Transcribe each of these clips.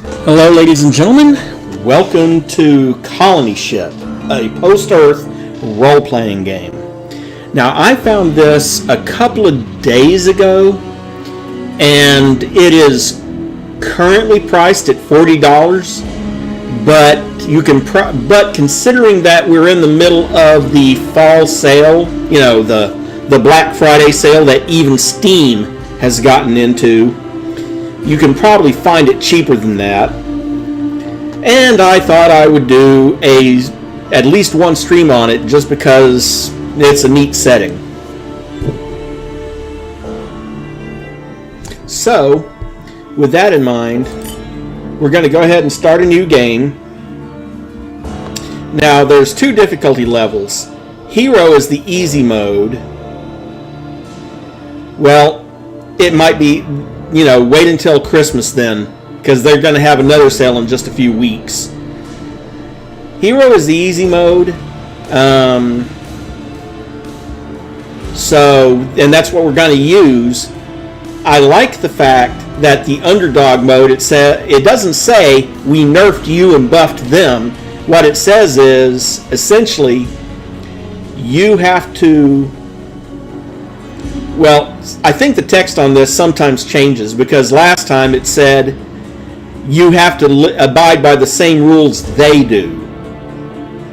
Hello, ladies and gentlemen. Welcome to Colony Ship, a post-Earth role-playing game. Now, I found this a couple of days ago, and it is currently priced at $40. But you can, but considering that we're in the middle of the fall sale, you know, the Black Friday sale that even Steam has gotten into, you can probably find it cheaper than that. And I thought I would do at least one stream on it just because it's a neat setting. So, with that in mind, we're going to go ahead and start a new game. Now, there's two difficulty levels. Hero is the easy mode. Well, it might be, wait until Christmas then, because they're going to have another sale in just a few weeks. Hero is the easy mode. And that's what we're going to use. I like the fact that the underdog mode, it doesn't say we nerfed you and buffed them. What it says is, essentially, you have to... Well, I think the text on this sometimes changes, because last time it said you have to abide by the same rules they do.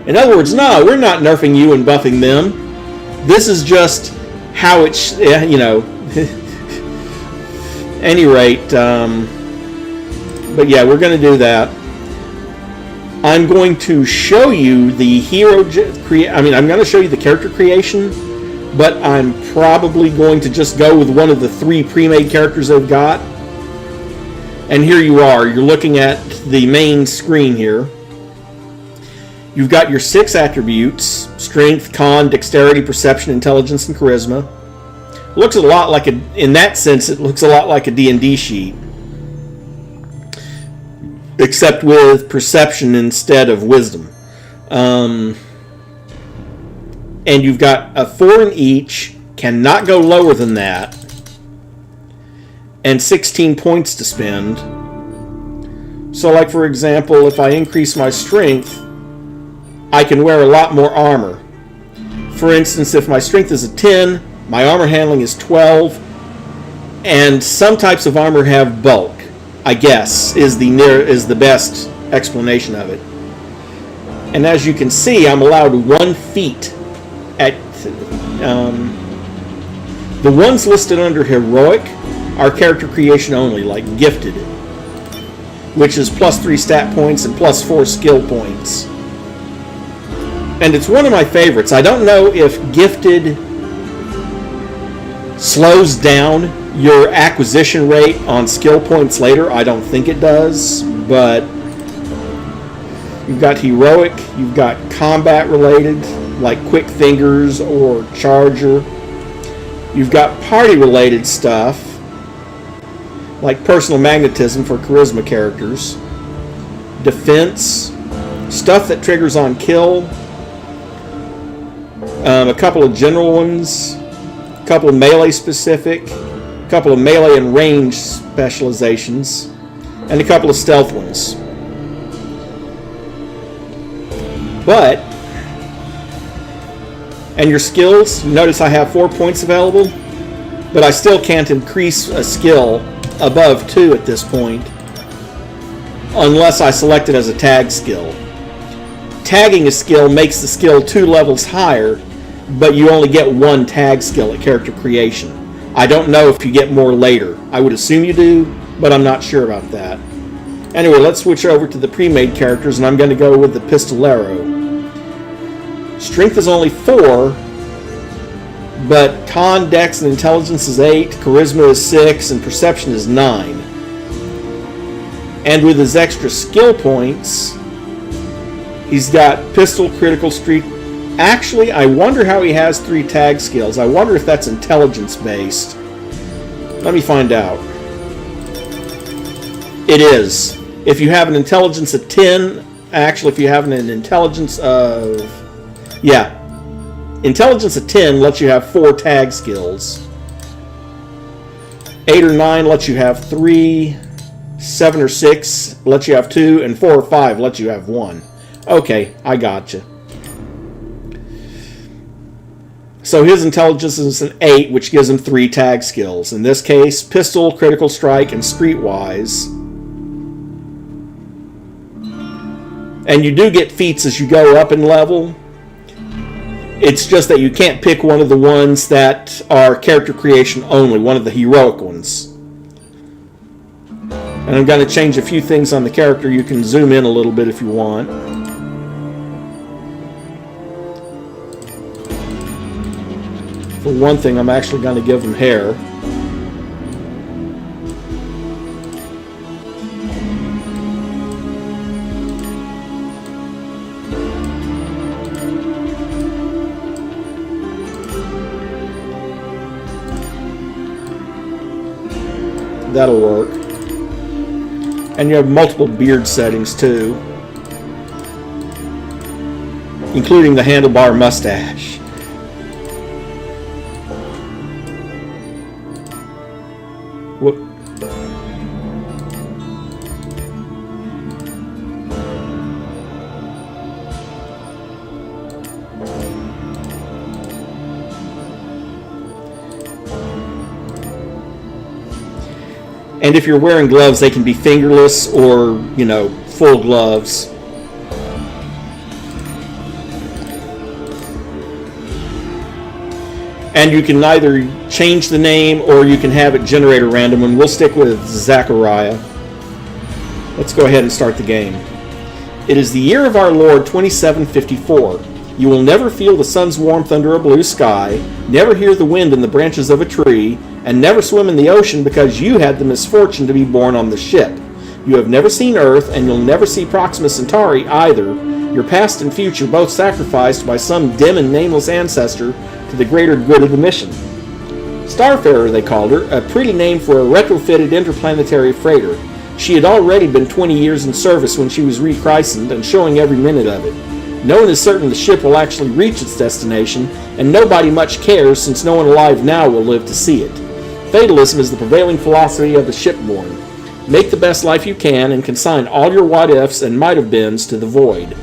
In other words, no, we're not nerfing you and buffing them. This is just how it's, any rate, but yeah, we're going to do that. I'm going to show you the I'm going to show you the character creation, but I'm probably going to just go with one of the three pre-made characters they've got. And here you are. You're looking at the main screen here. You've got your 6 attributes: strength, con, dexterity, perception, intelligence, and charisma. Looks a lot like in that sense, it looks a lot like a D&D sheet, except with perception instead of wisdom. And you've got a 4 in each, cannot go lower than that, and 16 points to spend. So, like, for example, if I increase my strength, I can wear a lot more armor. For instance, if my strength is a 10, my armor handling is 12, and some types of armor have bulk, I guess, is the best explanation of it. And as you can see, I'm allowed 1 feat at... the ones listed under heroic are character creation only, like gifted, which is +3 stat points and +4 skill points. And it's one of my favorites. I don't know if gifted slows down your acquisition rate on skill points later. I don't think it does, but you've got heroic, you've got combat related, like quick fingers or charger. You've got party related stuff, like personal magnetism for charisma characters, defense, stuff that triggers on kill, a couple of general ones, a couple of melee specific, a couple of melee and range specializations, and a couple of stealth ones. And your skills, you notice I have 4 points available, but I still can't increase a skill above 2 at this point, unless I select it as a tag skill. Tagging a skill makes the skill 2 levels higher, but you only get 1 tag skill at character creation. I don't know if you get more later. I would assume you do, but I'm not sure about that. Anyway, let's switch over to the pre-made characters, and I'm going to go with the Pistolero. Strength is only 4, but con, dex, and intelligence is 8, charisma is 6, and perception is 9. And with his extra skill points, he's got pistol, critical streak. Actually, I wonder how he has 3 tag skills. I wonder if that's intelligence-based. Let me find out. It is. If you have an intelligence of 10, actually, if you have an intelligence of... Yeah. Intelligence of 10 lets you have 4 tag skills. 8 or 9 lets you have 3. 7 or 6 lets you have 2, and 4 or 5 lets you have 1. Okay, I gotcha. So his intelligence is an 8, which gives him 3 tag skills. In this case, pistol, critical strike, and streetwise. And you do get feats as you go up in level. It's just that you can't pick one of the ones that are character creation only, one of the heroic ones. And I'm going to change a few things on the character. You can zoom in a little bit if you want. For one thing, I'm actually going to give him hair. That'll work. And you have multiple beard settings too, including the handlebar mustache. Whoop. And if you're wearing gloves, they can be fingerless or, full gloves. And you can either change the name or you can have it generate a random one. We'll stick with Zachariah. Let's go ahead and start the game. It is the year of our Lord 2754. You will never feel the sun's warmth under a blue sky, never hear the wind in the branches of a tree, and never swim in the ocean because you had the misfortune to be born on the ship. You have never seen Earth, and you'll never see Proxima Centauri either, your past and future both sacrificed by some dim and nameless ancestor to the greater good of the mission. Starfarer, they called her, a pretty name for a retrofitted interplanetary freighter. She had already been 20 years in service when she was rechristened and showing every minute of it. No one is certain the ship will actually reach its destination, and nobody much cares since no one alive now will live to see it. Fatalism is the prevailing philosophy of the shipborne. Make the best life you can and consign all your what-ifs and might-have-beens to the void.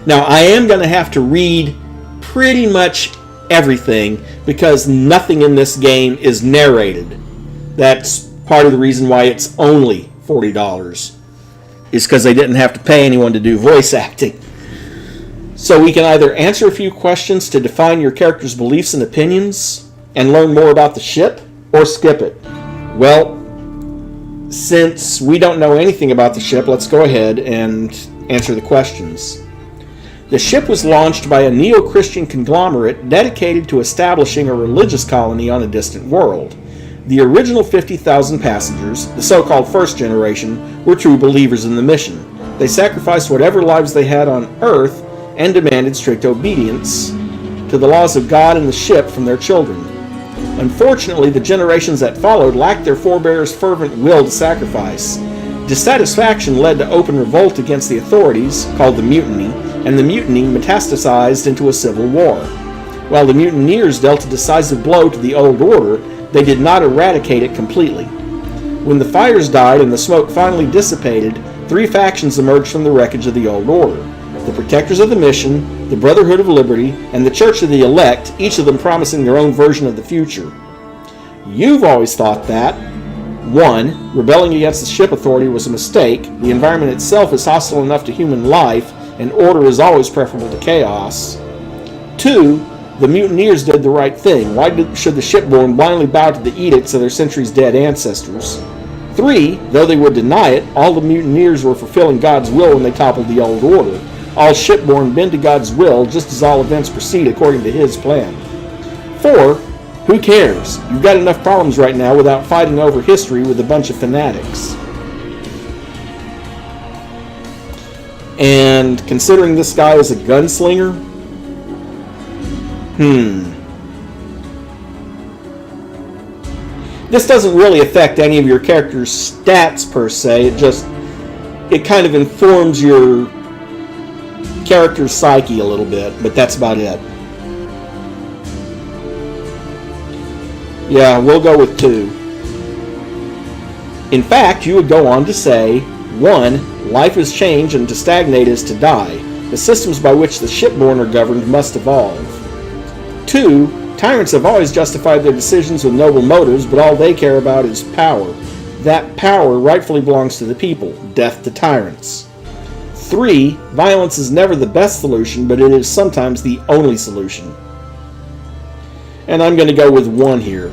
Now, I am going to have to read pretty much everything because nothing in this game is narrated. That's part of the reason why it's only $40, is because they didn't have to pay anyone to do voice acting. So we can either answer a few questions to define your character's beliefs and opinions and learn more about the ship, or skip it. Well, since we don't know anything about the ship, let's go ahead and answer the questions. The ship was launched by a neo-Christian conglomerate dedicated to establishing a religious colony on a distant world. The original 50,000 passengers, the so-called first generation, were true believers in the mission. They sacrificed whatever lives they had on Earth and demanded strict obedience to the laws of God and the ship from their children. Unfortunately, the generations that followed lacked their forebears' fervent will to sacrifice. Dissatisfaction led to open revolt against the authorities, called the Mutiny, and the mutiny metastasized into a civil war. While the mutineers dealt a decisive blow to the old order, they did not eradicate it completely. When the fires died and the smoke finally dissipated, 3 factions emerged from the wreckage of the old order: the Protectors of the Mission, the Brotherhood of Liberty, and the Church of the Elect, each of them promising their own version of the future. You've always thought that 1. Rebelling against the ship authority was a mistake. The environment itself is hostile enough to human life, and order is always preferable to chaos. 2. The mutineers did the right thing. Why should the shipborne blindly bow to the edicts of their centuries-dead ancestors? 3. Though they would deny it, all the mutineers were fulfilling God's will when they toppled the old order. All shipborne bend to God's will just as all events proceed according to His plan. 4. Who cares? You've got enough problems right now without fighting over history with a bunch of fanatics. And considering this guy is a gunslinger, this doesn't really affect any of your character's stats per se. It kind of informs your character's psyche a little bit, but that's about it. Yeah, we'll go with 2. In fact, you would go on to say, 1. Life is change, and to stagnate is to die. The systems by which the shipborne are governed must evolve. 2. Tyrants have always justified their decisions with noble motives, but all they care about is power. That power rightfully belongs to the people. Death to tyrants. 3. Violence is never the best solution, but it is sometimes the only solution. And I'm going to go with 1 here.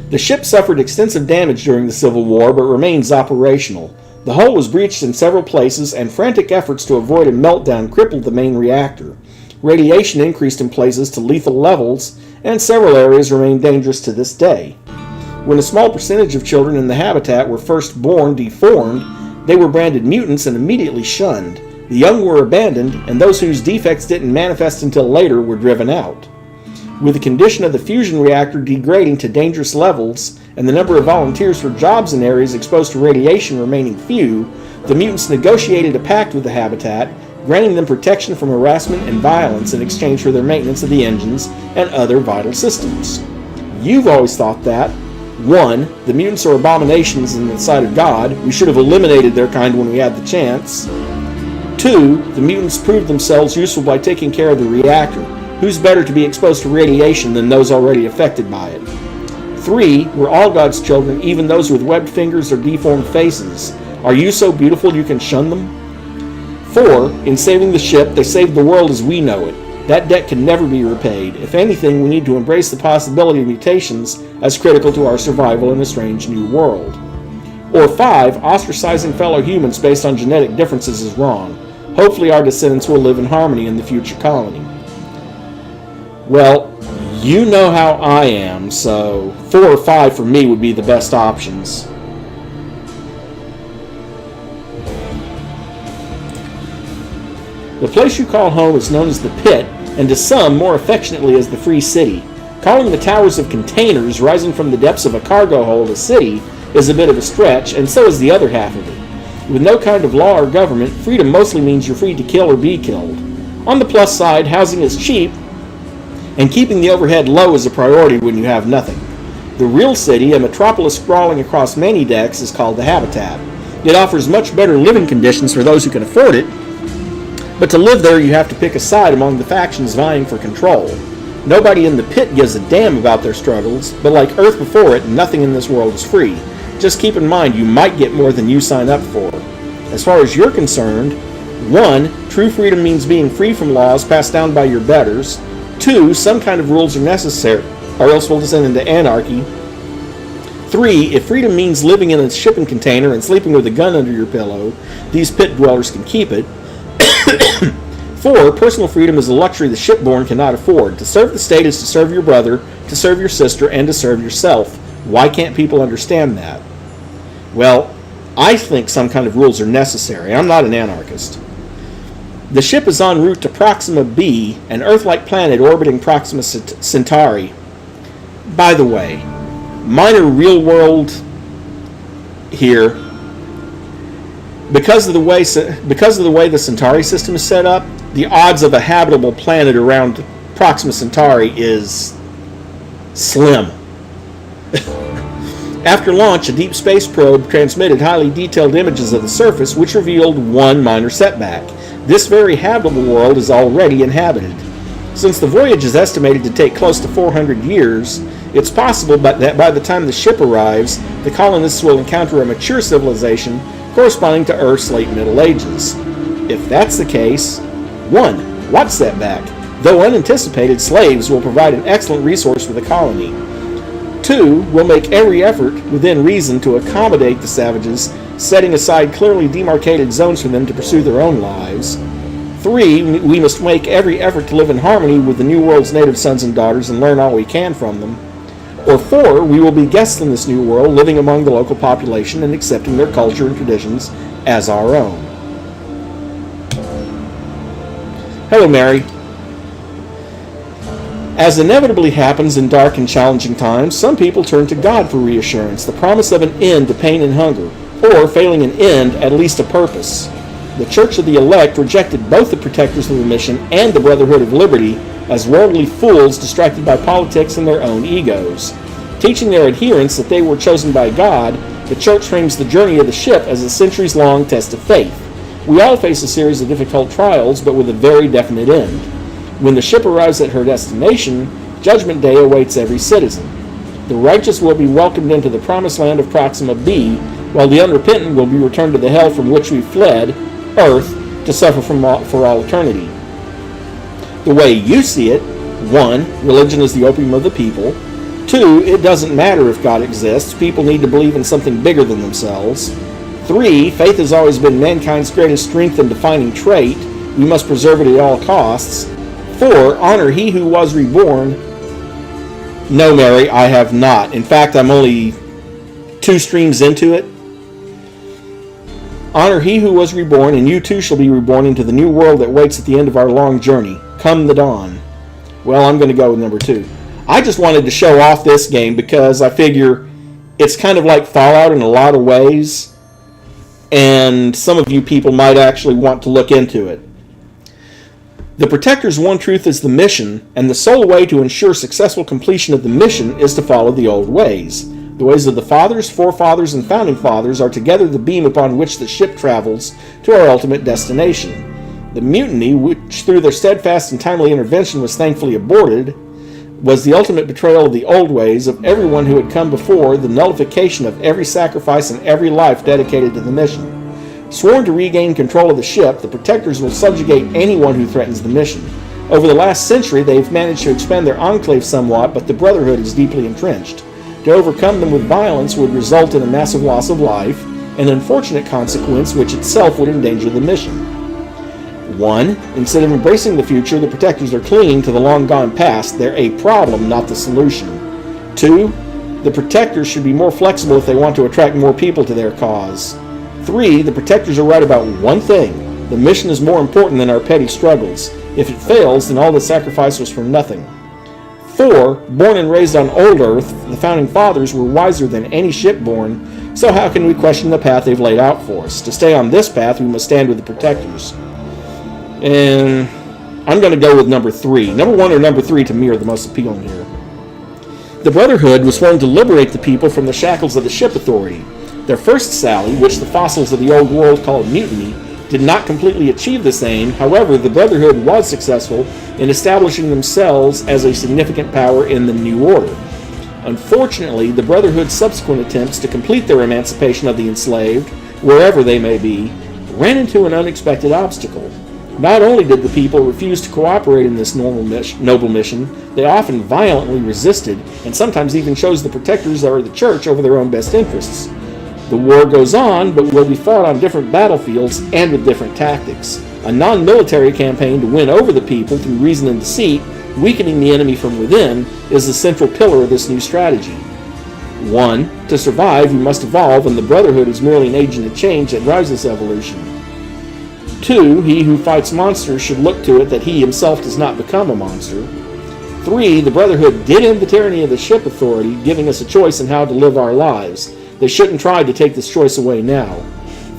The ship suffered extensive damage during the Civil War, but remains operational. The hull was breached in several places, and frantic efforts to avoid a meltdown crippled the main reactor. Radiation increased in places to lethal levels, and several areas remain dangerous to this day. When a small percentage of children in the habitat were first born deformed, they were branded mutants and immediately shunned. The young were abandoned, and those whose defects didn't manifest until later were driven out. With the condition of the fusion reactor degrading to dangerous levels, and the number of volunteers for jobs in areas exposed to radiation remaining few, the mutants negotiated a pact with the habitat, granting them protection from harassment and violence in exchange for their maintenance of the engines and other vital systems. You've always thought that 1. The mutants are abominations in the sight of God. We should have eliminated their kind when we had the chance. 2. The mutants proved themselves useful by taking care of the reactor. Who's better to be exposed to radiation than those already affected by it? 3. We're all God's children, even those with webbed fingers or deformed faces. Are you so beautiful you can shun them? 4. In saving the ship, they saved the world as we know it. That debt can never be repaid. If anything, we need to embrace the possibility of mutations as critical to our survival in a strange new world. Or 5. Ostracizing fellow humans based on genetic differences is wrong. Hopefully our descendants will live in harmony in the future colony. Well, you know how I am, so 4 or 5 for me would be the best options. The place you call home is known as the Pit, and to some more affectionately as the Free City. Calling the towers of containers rising from the depths of a cargo hold a city is a bit of a stretch, and so is the other half of it. With no kind of law or government, freedom mostly means you're free to kill or be killed. On the plus side, housing is cheap, and keeping the overhead low is a priority when you have nothing. The real city, a metropolis sprawling across many decks, is called the Habitat. It offers much better living conditions for those who can afford it, but to live there you have to pick a side among the factions vying for control. Nobody in the Pit gives a damn about their struggles, but like Earth before it, nothing in this world is free. Just keep in mind you might get more than you sign up for. As far as you're concerned, 1. True freedom means being free from laws passed down by your betters. 2. Some kind of rules are necessary, or else we'll descend into anarchy. 3. If freedom means living in a shipping container and sleeping with a gun under your pillow, these Pit dwellers can keep it. 4. Personal freedom is a luxury the shipborne cannot afford. To serve the state is to serve your brother, to serve your sister, and to serve yourself. Why can't people understand that? Well, I think some kind of rules are necessary. I'm not an anarchist. The ship is en route to Proxima b, an Earth-like planet orbiting Proxima Centauri. By the way, minor real world here. Because of the way the Centauri system is set up, the odds of a habitable planet around Proxima Centauri is slim. After launch, a deep space probe transmitted highly detailed images of the surface, which revealed one minor setback. This very habitable world is already inhabited. Since the voyage is estimated to take close to 400 years, it's possible that by the time the ship arrives, the colonists will encounter a mature civilization corresponding to Earth's late Middle Ages. If that's the case, 1. What setback? Though unanticipated, slaves will provide an excellent resource for the colony. 2. We'll make every effort within reason to accommodate the savages, setting aside clearly demarcated zones for them to pursue their own lives. 3. We must make every effort to live in harmony with the New World's native sons and daughters and learn all we can from them. Or 4. We will be guests in this new world, living among the local population and accepting their culture and traditions as our own. Hello, Mary. As inevitably happens in dark and challenging times, some people turn to God for reassurance, the promise of an end to pain and hunger, or, failing an end, at least a purpose. The Church of the Elect rejected both the protectors of the mission and the Brotherhood of Liberty as worldly fools distracted by politics and their own egos. Teaching their adherents that they were chosen by God, The church frames the journey of the ship as a centuries-long test of faith. We all face a series of difficult trials, but with a very definite end. When the ship arrives at her destination, Judgment Day awaits every citizen. The righteous will be welcomed into the promised land of Proxima B, while the unrepentant will be returned to the hell from which we fled, Earth, to suffer for all eternity. The way you see it: 1. Religion is the opium of the people. 2. It doesn't matter if God exists. People need to believe in something bigger than themselves. 3. Faith has always been mankind's greatest strength and defining trait. We must preserve it at all costs. 4. Honor he who was reborn. No, Mary, I have not. In fact, I'm only 2 streams into it. Honor he who was reborn, and you too shall be reborn into the new world that waits at the end of our long journey. Come the dawn. Well, I'm going to go with number 2. I just wanted to show off this game because I figure it's kind of like Fallout in a lot of ways, and some of you people might actually want to look into it. The Protector's one truth is the mission, and the sole way to ensure successful completion of the mission is to follow the old ways. The ways of the fathers, forefathers, and founding fathers are together the beam upon which the ship travels to our ultimate destination. The mutiny, which through their steadfast and timely intervention was thankfully aborted, was the ultimate betrayal of the old ways of everyone who had come before, the nullification of every sacrifice and every life dedicated to the mission. Sworn to regain control of the ship, the Protectors will subjugate anyone who threatens the mission. Over the last century, they've managed to expand their enclave somewhat, but the Brotherhood is deeply entrenched. To overcome them with violence would result in a massive loss of life, an unfortunate consequence which itself would endanger the mission. 1. Instead of embracing the future, the Protectors are clinging to the long-gone past. They're a problem, not the solution. 2. The Protectors should be more flexible if they want to attract more people to their cause. 3. The Protectors are right about one thing: the mission is more important than our petty struggles. If it fails, then all the sacrifice was for nothing. 4. Born and raised on old Earth, the Founding Fathers were wiser than any shipborn, so how can we question the path they've laid out for us? To stay on this path, we must stand with the Protectors. And I'm going to go with number 3. Number 1 or number 3 to me are the most appealing here. The Brotherhood was formed to liberate the people from the shackles of the Ship Authority. Their first sally, which the fossils of the old world called mutiny, did not completely achieve this aim. However, the Brotherhood was successful in establishing themselves as a significant power in the New Order. Unfortunately, the Brotherhood's subsequent attempts to complete their emancipation of the enslaved, wherever they may be, ran into an unexpected obstacle. Not only did the people refuse to cooperate in this noble mission, they often violently resisted, and sometimes even chose the Protectors or the Church over their own best interests. The war goes on, but will be fought on different battlefields and with different tactics. A non-military campaign to win over the people through reason and deceit, weakening the enemy from within, is the central pillar of this new strategy. 1. To survive, we must evolve, and the Brotherhood is merely an agent of change that drives this evolution. 2. He who fights monsters should look to it that he himself does not become a monster. 3. The Brotherhood did end the tyranny of the Ship Authority, giving us a choice in how to live our lives. They shouldn't try to take this choice away now.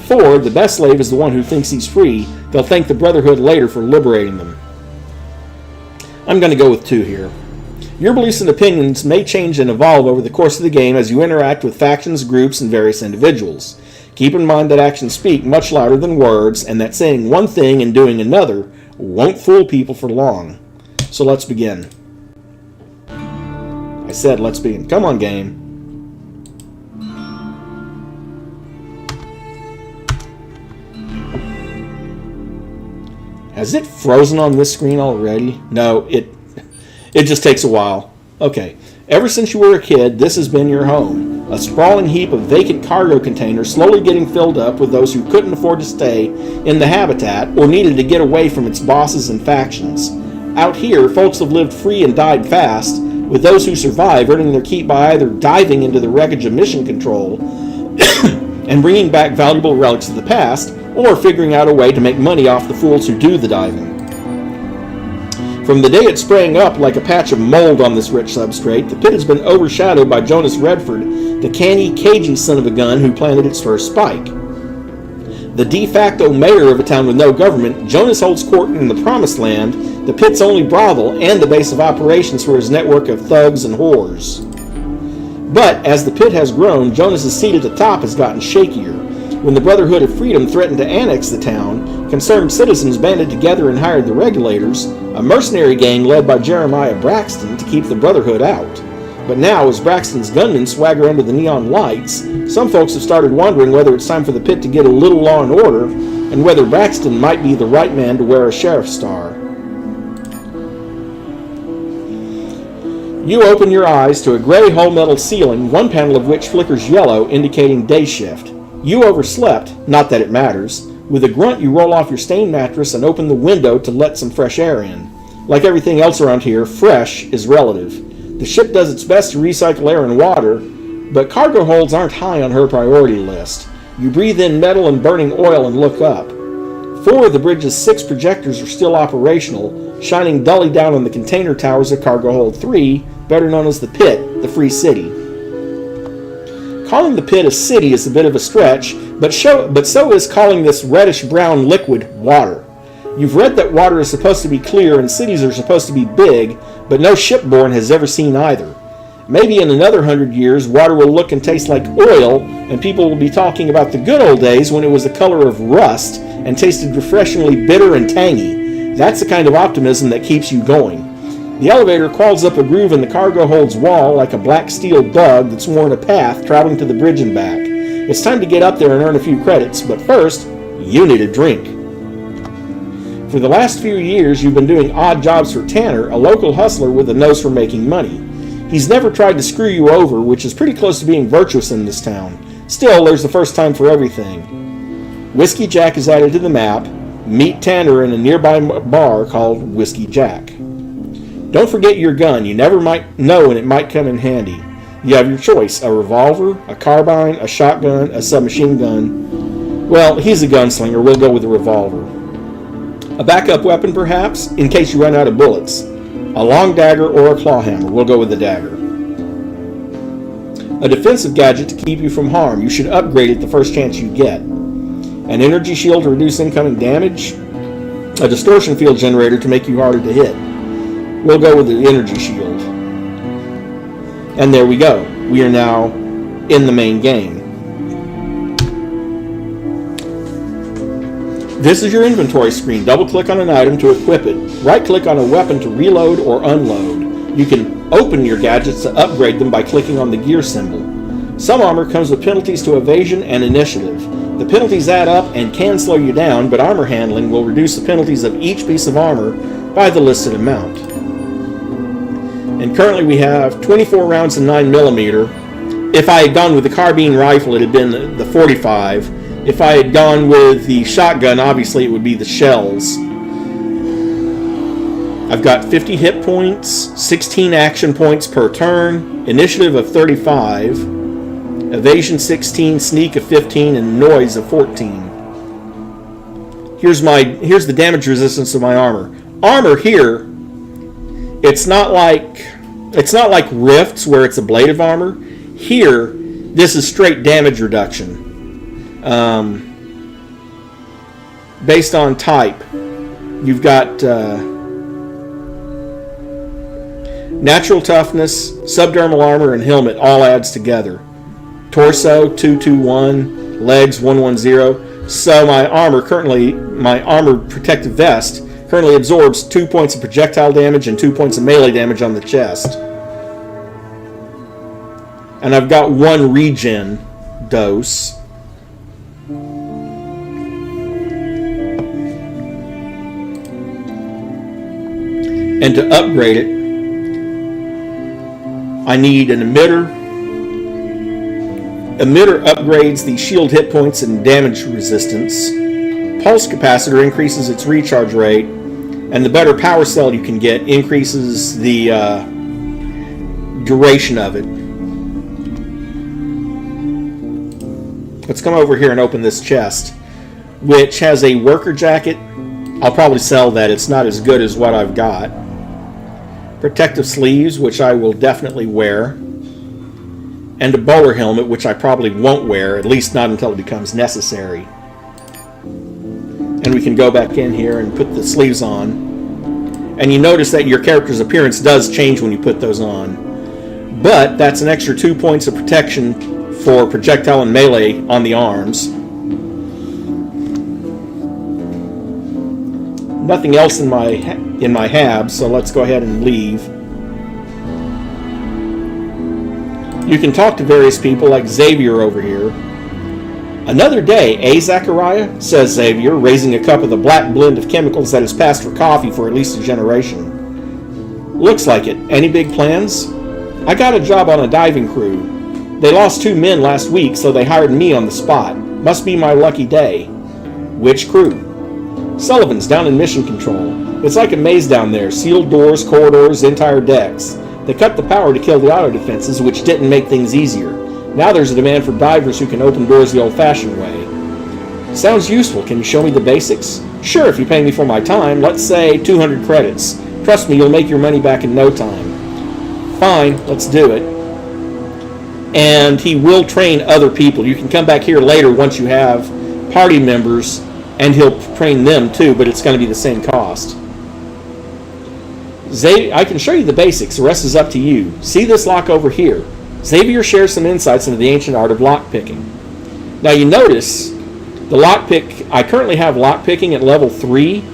4. The best slave is the one who thinks he's free. They'll thank the Brotherhood later for liberating them. I'm going to go with 2 here. Your beliefs and opinions may change and evolve over the course of the game as you interact with factions, groups, and various individuals. Keep in mind that actions speak much louder than words, and that saying one thing and doing another won't fool people for long. So let's begin. I said let's begin. Come on, game. Has it frozen on this screen already? No, it just takes a while. Okay. Ever since you were a kid, this has been your home. A sprawling heap of vacant cargo containers slowly getting filled up with those who couldn't afford to stay in the habitat or needed to get away from its bosses and factions. Out here, folks have lived free and died fast, with those who survive earning their keep by either diving into the wreckage of mission control and bringing back valuable relics of the past, or figuring out a way to make money off the fools who do the diving. From the day it sprang up like a patch of mold on this rich substrate, the pit has been overshadowed by Jonas Redford, the canny, cagey son of a gun who planted its first spike. The de facto mayor of a town with no government, Jonas holds court in the Promised Land, the pit's only brothel and the base of operations for his network of thugs and whores. But as the pit has grown, Jonas's seat at the top has gotten shakier. When the Brotherhood of Freedom threatened to annex the town, concerned citizens banded together and hired the Regulators, a mercenary gang led by Jeremiah Braxton, to keep the Brotherhood out. But now, as Braxton's gunmen swagger under the neon lights, some folks have started wondering whether it's time for the pit to get a little law and order, and whether Braxton might be the right man to wear a sheriff's star. You open your eyes to a gray whole-metal ceiling, one panel of which flickers yellow, indicating day shift. You overslept, not that it matters. With a grunt, you roll off your stained mattress and open the window to let some fresh air in. Like everything else around here, fresh is relative. The ship does its best to recycle air and water, but cargo holds aren't high on her priority list. You breathe in metal and burning oil and look up. 4 of the bridge's 6 projectors are still operational, shining dully down on the container towers of Cargo Hold 3, better known as the Pit, the Free City. Calling the Pit a city is a bit of a stretch, but so is calling this reddish-brown liquid water. You've read that water is supposed to be clear and cities are supposed to be big, but no shipborne has ever seen either. Maybe in another 100 years, water will look and taste like oil, and people will be talking about the good old days when it was the color of rust and tasted refreshingly bitter and tangy. That's the kind of optimism that keeps you going. The elevator crawls up a groove in the cargo hold's wall like a black steel bug that's worn a path traveling to the bridge and back. It's time to get up there and earn a few credits, but first, you need a drink. For the last few years, you've been doing odd jobs for Tanner, a local hustler with a nose for making money. He's never tried to screw you over, which is pretty close to being virtuous in this town. Still, there's the first time for everything. Whiskey Jack is added to the map. Meet Tanner in a nearby bar called Whiskey Jack. Don't forget your gun. You never might know when it might come in handy. You have your choice: a revolver, a carbine, a shotgun, a submachine gun. Well, he's a gunslinger. We'll go with the revolver. A backup weapon, perhaps, in case you run out of bullets. A long dagger or a claw hammer. We'll go with the dagger. A defensive gadget to keep you from harm. You should upgrade it the first chance you get. An energy shield to reduce incoming damage. A distortion field generator to make you harder to hit. We'll go with the energy shield. And there we go. We are now in the main game. This is your inventory screen. Double-click on an item to equip it. Right-click on a weapon to reload or unload. You can open your gadgets to upgrade them by clicking on the gear symbol. Some armor comes with penalties to evasion and initiative. The penalties add up and can slow you down, but armor handling will reduce the penalties of each piece of armor by the listed amount. And currently we have 24 rounds in 9mm. If I had gone with the carbine rifle, it had been the 45. If I had gone with the shotgun, obviously it would be the shells. I've got 50 hit points, 16 action points per turn, initiative of 35, evasion 16, sneak of 15, and noise of 14. Here's the damage resistance of my armor. Armor here, it's not like rifts where it's ablative armor. Here, this is straight damage reduction. Based on type, you've got natural toughness, subdermal armor, and helmet all adds together. Torso 221, legs 110. So my armor protective vest currently absorbs 2 points of projectile damage and 2 points of melee damage on the chest. And I've got 1 regen dose. And to upgrade it, I need an emitter. Emitter upgrades the shield hit points and damage resistance. Pulse capacitor increases its recharge rate. And the better power cell you can get increases the duration of it. Let's come over here and open this chest, which has a worker jacket. I'll probably sell that. It's not as good as what I've got. Protective sleeves, which I will definitely wear. And a bowler helmet, which I probably won't wear, at least not until it becomes necessary. And we can go back in here and put the sleeves on. And you notice that your character's appearance does change when you put those on. but that's an extra 2 points of protection for projectile and melee on the arms. Nothing else in my hab, so let's go ahead and leave. You can talk to various people like Xavier over here. Another day, eh, Zachariah? Says Xavier, raising a cup of the black blend of chemicals that has passed for coffee for at least a generation. Looks like it. Any big plans? I got a job on a diving crew. They lost 2 men last week, so they hired me on the spot. Must be my lucky day. Which crew? Sullivan's down in Mission Control. It's like a maze down there. Sealed doors, corridors, entire decks. They cut the power to kill the auto defenses, which didn't make things easier. Now there's a demand for divers who can open doors the old-fashioned way. Sounds useful. Can you show me the basics? Sure, if you pay me for my time. Let's say 200 credits. Trust me, you'll make your money back in no time. Fine, let's do it. And he will train other people. You can come back here later once you have party members, and he'll train them too, but it's going to be the same cost. I can show you the basics. The rest is up to you. See this lock over here? Xavier shares some insights into the ancient art of lockpicking. Now you notice the lockpick, I currently have lockpicking at level 3.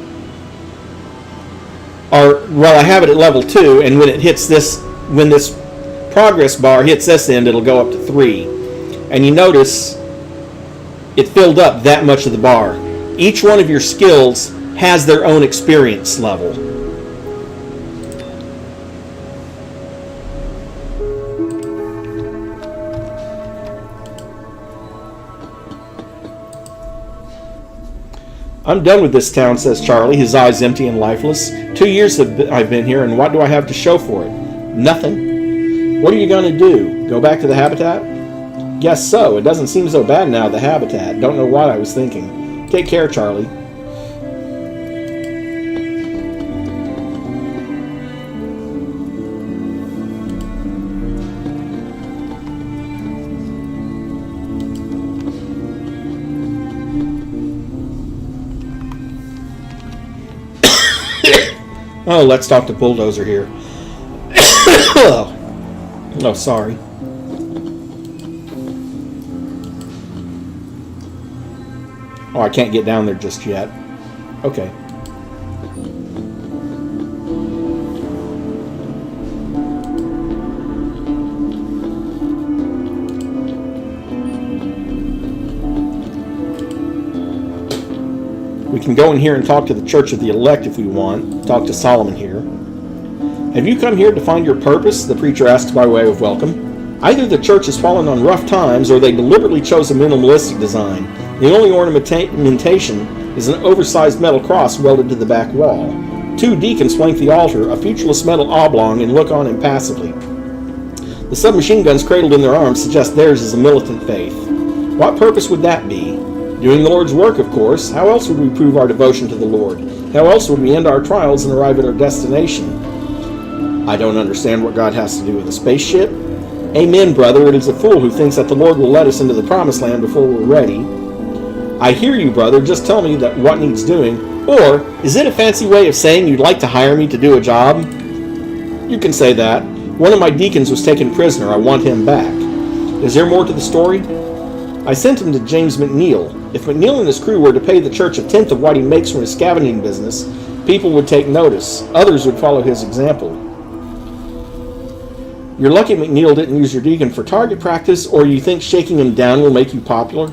I have it at level 2, and when it hits this, when this progress bar hits this end, it'll go up to 3. And you notice it filled up that much of the bar. Each one of your skills has their own experience level. I'm done with this town, says Charlie, his eyes empty and lifeless. 2 years I've been here, and what do I have to show for it? Nothing. What are you going to do? Go back to the habitat? Guess so. It doesn't seem so bad now, the habitat. Don't know what I was thinking. Take care, Charlie. Oh, let's talk to Bulldozer here. Oh, sorry. Oh, I can't get down there just yet. Okay. We can go in here and talk to the Church of the Elect if we want. Talk to Solomon here. Have you come here to find your purpose? The preacher asks by way of welcome. Either the church has fallen on rough times, or they deliberately chose a minimalistic design. The only ornamentation is an oversized metal cross welded to the back wall. 2 deacons flank the altar, a featureless metal oblong, and look on impassively. The submachine guns cradled in their arms suggest theirs is a militant faith. What purpose would that be? Doing the Lord's work, of course. How else would we prove our devotion to the Lord? How else would we end our trials and arrive at our destination? I don't understand what God has to do with a spaceship. Amen, brother. It is a fool who thinks that the Lord will let us into the promised land before we're ready. I hear you, brother. Just tell me that what needs doing. Or, is it a fancy way of saying you'd like to hire me to do a job? You can say that. One of my deacons was taken prisoner. I want him back. Is there more to the story? I sent him to James McNeil. If McNeil and his crew were to pay the church a tenth of what he makes from his scavenging business, people would take notice. Others would follow his example. You're lucky McNeil didn't use your deacon for target practice, or you think shaking him down will make you popular?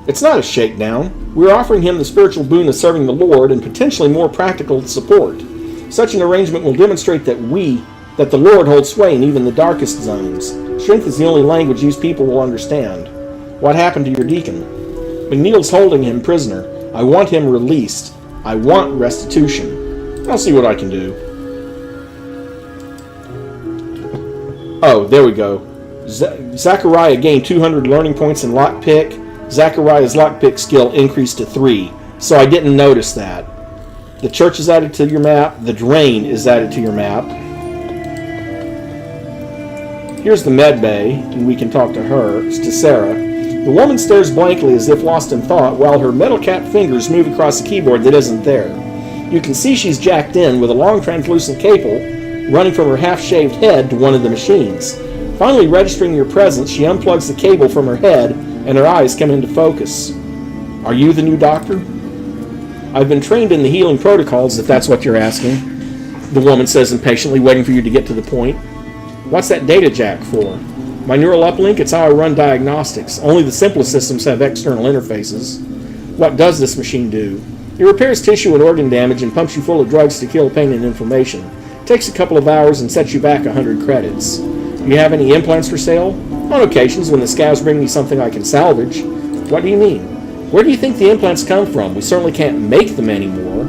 It's not a shakedown. We're offering him the spiritual boon of serving the Lord and potentially more practical support. Such an arrangement will demonstrate that the Lord holds sway in even the darkest zones. Strength is the only language these people will understand. What happened to your deacon? McNeil's holding him prisoner. I want him released. I want restitution. I'll see what I can do. Oh, there we go. Zachariah gained 200 learning points in lockpick. Zachariah's lockpick skill increased to 3. So I didn't notice that. The church is added to your map. The drain is added to your map. Here's the med bay, and we can talk to her. It's to Sarah. The woman stares blankly as if lost in thought while her metal-capped fingers move across the keyboard that isn't there. You can see she's jacked in with a long translucent cable running from her half-shaved head to one of the machines. Finally registering your presence, she unplugs the cable from her head and her eyes come into focus. Are you the new doctor? I've been trained in the healing protocols, if that's what you're asking, the woman says impatiently, waiting for you to get to the point. What's that data jack for? My neural uplink, it's how I run diagnostics. Only the simplest systems have external interfaces. What does this machine do? It repairs tissue and organ damage and pumps you full of drugs to kill pain and inflammation. It takes a couple of hours and sets you back 100 credits. Do you have any implants for sale? On occasions, when the scavs bring me something I can salvage. What do you mean? Where do you think the implants come from? We certainly can't make them anymore.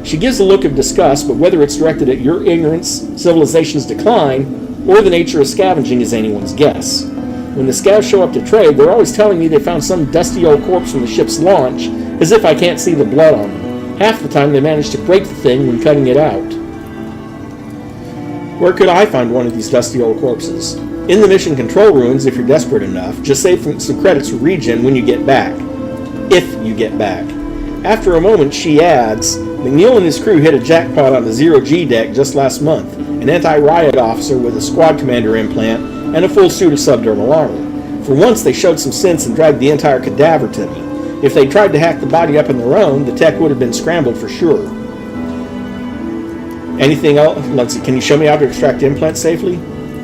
She gives a look of disgust, but whether it's directed at your ignorance, civilization's decline, or the nature of scavenging is anyone's guess. When the scavs show up to trade, they're always telling me they found some dusty old corpse from the ship's launch, as if I can't see the blood on them. Half the time they manage to break the thing when cutting it out. Where could I find one of these dusty old corpses? In the mission control ruins, if you're desperate enough. Just save some credits for regen when you get back. If you get back. After a moment, she adds, McNeil and his crew hit a jackpot on the Zero-G deck just last month. An anti-riot officer with a squad commander implant and a full suit of subdermal armor. For once, they showed some sense and dragged the entire cadaver to me. If they tried to hack the body up on their own, the tech would have been scrambled for sure. Anything else? Let's see, can you show me how to extract implants safely?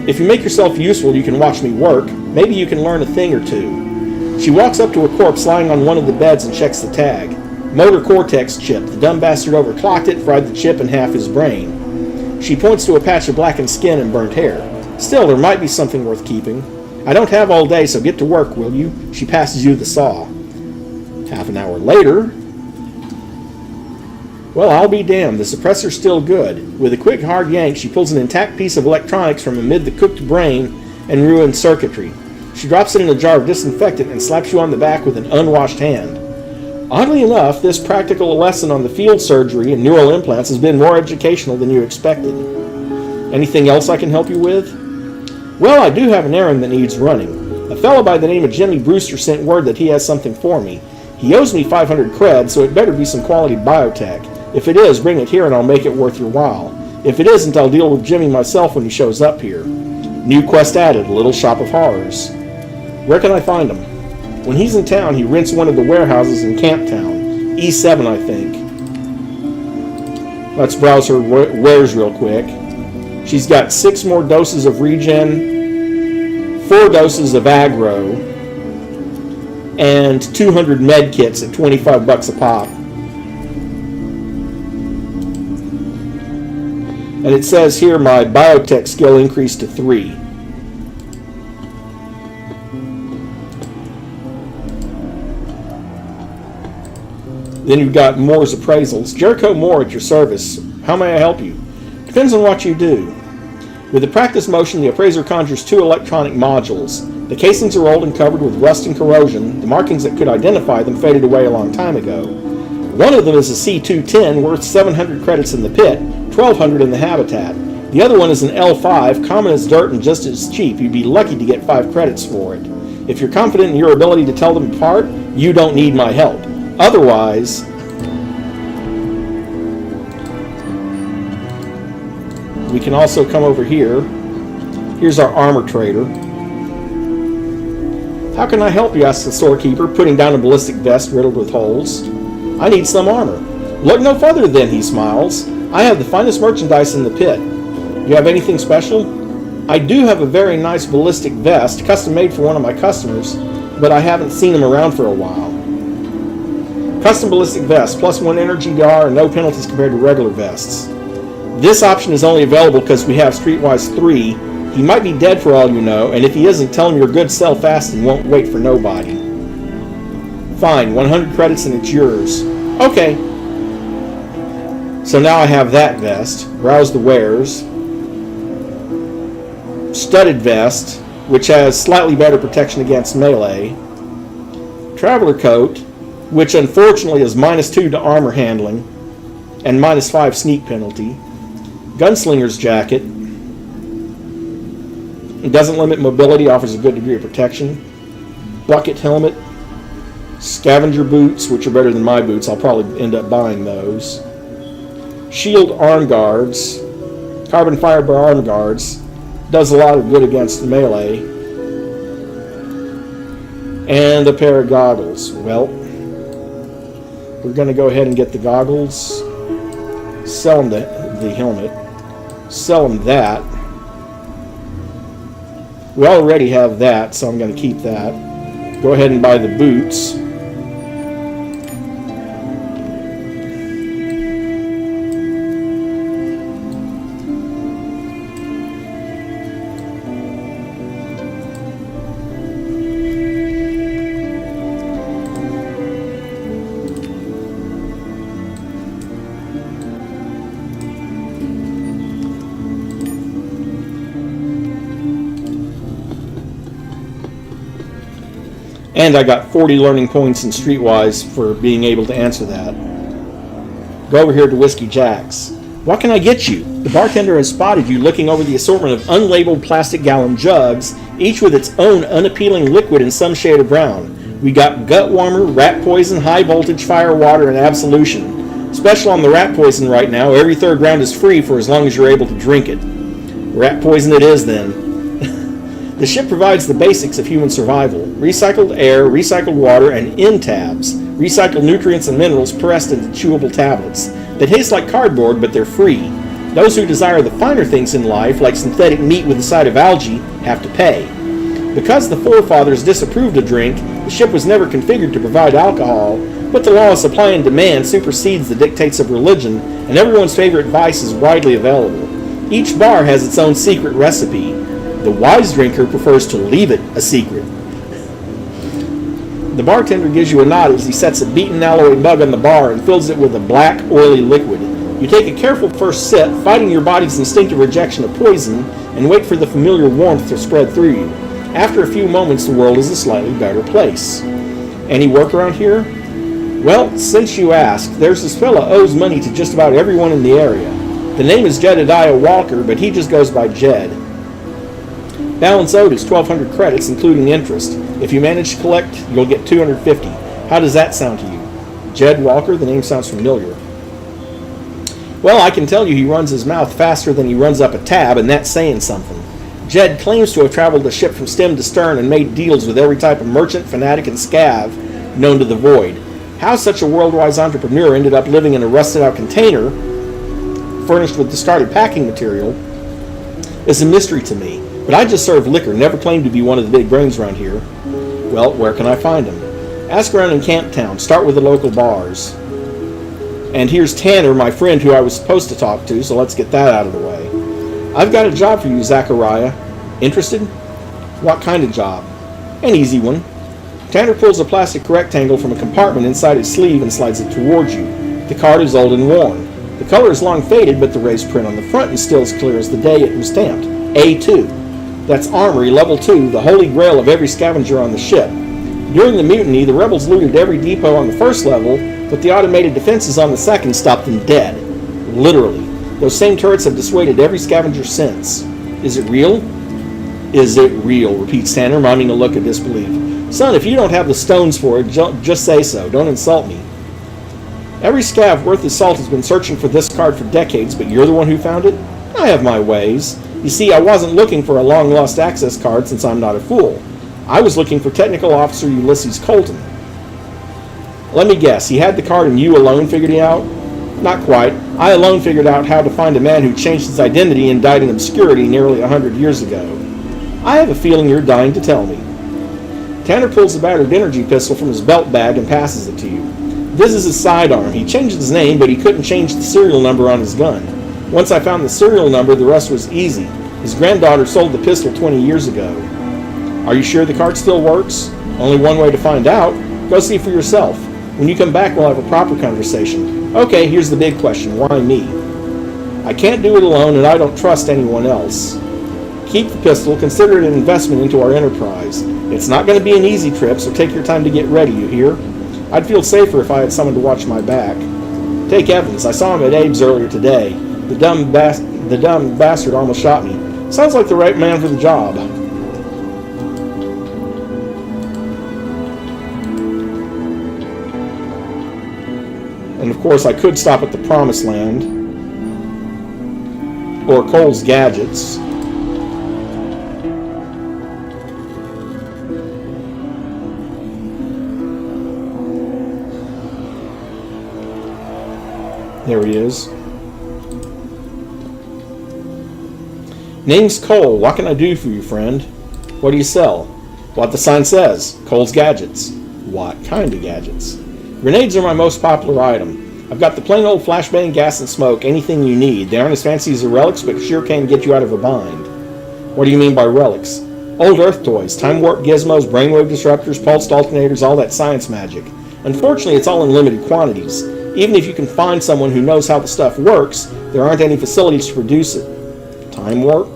If you make yourself useful, you can watch me work. Maybe you can learn a thing or two. She walks up to a corpse lying on one of the beds and checks the tag. Motor cortex chip. The dumb bastard overclocked it, fried the chip in half his brain. She points to a patch of blackened skin and burnt hair. Still, there might be something worth keeping. I don't have all day, so get to work, will you? She passes you the saw. Half an hour later... Well, I'll be damned. The suppressor's still good. With a quick, hard yank, she pulls an intact piece of electronics from amid the cooked brain and ruined circuitry. She drops it in a jar of disinfectant and slaps you on the back with an unwashed hand. Oddly enough, this practical lesson on the field surgery and neural implants has been more educational than you expected. Anything else I can help you with? Well, I do have an errand that needs running. A fellow by the name of Jimmy Brewster sent word that he has something for me. He owes me 500 cred, so it better be some quality biotech. If it is, bring it here and I'll make it worth your while. If it isn't, I'll deal with Jimmy myself when he shows up here. New quest added, Little Shop of Horrors. Where can I find him? When he's in town, he rents one of the warehouses in Camptown. E7, I think. Let's browse her wares real quick. She's got 6 more doses of regen, 4 doses of aggro, and 200 med kits at 25 bucks a pop. And it says here my biotech skill increased to 3. Then you've got Moore's appraisals. Jericho Moore at your service. How may I help you? Depends on what you do. With the practice motion, the appraiser conjures 2 electronic modules. The casings are old and covered with rust and corrosion. The markings that could identify them faded away a long time ago. One of them is a C210 worth 700 credits in the pit, 1,200 in the habitat. The other one is an L5, common as dirt and just as cheap. You'd be lucky to get 5 credits for it. If you're confident in your ability to tell them apart, you don't need my help. Otherwise, we can also come over here. Here's our armor trader. How can I help you? Asks the storekeeper, putting down a ballistic vest riddled with holes. I need some armor. Look no further then, he smiles. I have the finest merchandise in the pit. You have anything special? I do have a very nice ballistic vest, custom made for one of my customers, but I haven't seen them around for a while. Custom ballistic vest, plus 1 energy DR and no penalties compared to regular vests. This option is only available because we have Streetwise 3. He might be dead for all you know, and if he isn't, tell him your goods sell fast and won't wait for nobody. Fine, 100 credits and it's yours. Okay. So now I have that vest. Browse the wares. Studded vest, which has slightly better protection against melee. Traveler coat, which unfortunately is -2 to armor handling and -5 sneak penalty. Gunslinger's jacket. It doesn't limit mobility, offers a good degree of protection. Bucket helmet. Scavenger boots, which are better than my boots. I'll probably end up buying those. Shield arm guards. Carbon fiber arm guards. Does a lot of good against melee. And a pair of goggles. Well, we're going to go ahead and get the goggles. Sell them the helmet. Sell them that. We already have that, so I'm going to keep that. Go ahead and buy the boots. And I got 40 learning points in Streetwise for being able to answer that. Go over here to Whiskey Jack's. What can I get you? The bartender has spotted you looking over the assortment of unlabeled plastic gallon jugs, each with its own unappealing liquid in some shade of brown. We got gut warmer, rat poison, high voltage, fire, water, and absolution. Special on the rat poison right now. Every third round is free for as long as you're able to drink it. Rat poison it is then. The ship provides the basics of human survival: recycled air, recycled water, and N-tabs, recycled nutrients and minerals pressed into chewable tablets. They taste like cardboard, but they're free. Those who desire the finer things in life, like synthetic meat with a side of algae, have to pay. Because the forefathers disapproved a drink, the ship was never configured to provide alcohol, but the law of supply and demand supersedes the dictates of religion, and everyone's favorite vice is widely available. Each bar has its own secret recipe. The wise drinker prefers to leave it a secret. The bartender gives you a nod as he sets a beaten alloy mug on the bar and fills it with a black, oily liquid. You take a careful first sip, fighting your body's instinctive rejection of poison, and wait for the familiar warmth to spread through you. After a few moments, the world is a slightly better place. Any work around here? Well, since you asked, there's this fella owes money to just about everyone in the area. The name is Jedediah Walker, but he just goes by Jed. Balance owed is 1,200 credits, including interest. If you manage to collect, you'll get 250. How does that sound to you? Jed Walker, the name sounds familiar. Well, I can tell you he runs his mouth faster than he runs up a tab, and that's saying something. Jed claims to have traveled the ship from stem to stern and made deals with every type of merchant, fanatic, and scav known to the void. How such a worldwide entrepreneur ended up living in a rusted-out container furnished with discarded packing material is a mystery to me. But I just serve liquor, never claimed to be one of the big brains around here. Well, where can I find him? Ask around in Camp Town. Start with the local bars. And here's Tanner, my friend who I was supposed to talk to, so let's get that out of the way. I've got a job for you, Zachariah. Interested? What kind of job? An easy one. Tanner pulls a plastic rectangle from a compartment inside his sleeve and slides it towards you. The card is old and worn. The color is long faded, but the raised print on the front is still as clear as the day it was stamped. A2. That's Armory, Level 2, the holy grail of every scavenger on the ship. During the mutiny, the rebels looted every depot on the first level, but the automated defenses on the second stopped them dead. Literally. Those same turrets have dissuaded every scavenger since. Is it real? Is it real? Repeats Tanner, miming a look of disbelief. Son, if you don't have the stones for it, just say so. Don't insult me. Every scav worth his salt has been searching for this card for decades, but you're the one who found it? I have my ways. You see, I wasn't looking for a long-lost access card since I'm not a fool. I was looking for Technical Officer Ulysses Colton. Let me guess, he had the card and you alone figured it out? Not quite. I alone figured out how to find a man who changed his identity and died in obscurity nearly 100 years ago. I have a feeling you're dying to tell me. Tanner pulls a battered energy pistol from his belt bag and passes it to you. This is his sidearm. He changed his name, but he couldn't change the serial number on his gun. Once I found the serial number, the rest was easy. His granddaughter sold the pistol 20 years ago. Are you sure the card still works? Only one way to find out. Go see for yourself. When you come back, we'll have a proper conversation. Okay, here's the big question. Why me? I can't do it alone, and I don't trust anyone else. Keep the pistol. Consider it an investment into our enterprise. It's not going to be an easy trip, so take your time to get ready, you hear? I'd feel safer if I had someone to watch my back. Take Evans. I saw him at Abe's earlier today. The dumb bastard almost shot me. Sounds like the right man for the job. And of course, I could stop at the Promised Land or Cole's Gadgets. There he is. Name's Cole. What can I do for you, friend? What do you sell? What the sign says. Cole's Gadgets. What kind of gadgets? Grenades are my most popular item. I've got the plain old flashbang, gas and smoke, anything you need. They aren't as fancy as the relics, but sure can get you out of a bind. What do you mean by relics? Old Earth toys, time warp gizmos, brainwave disruptors, pulsed alternators, all that science magic. Unfortunately, it's all in limited quantities. Even if you can find someone who knows how the stuff works, there aren't any facilities to produce it. Time warp?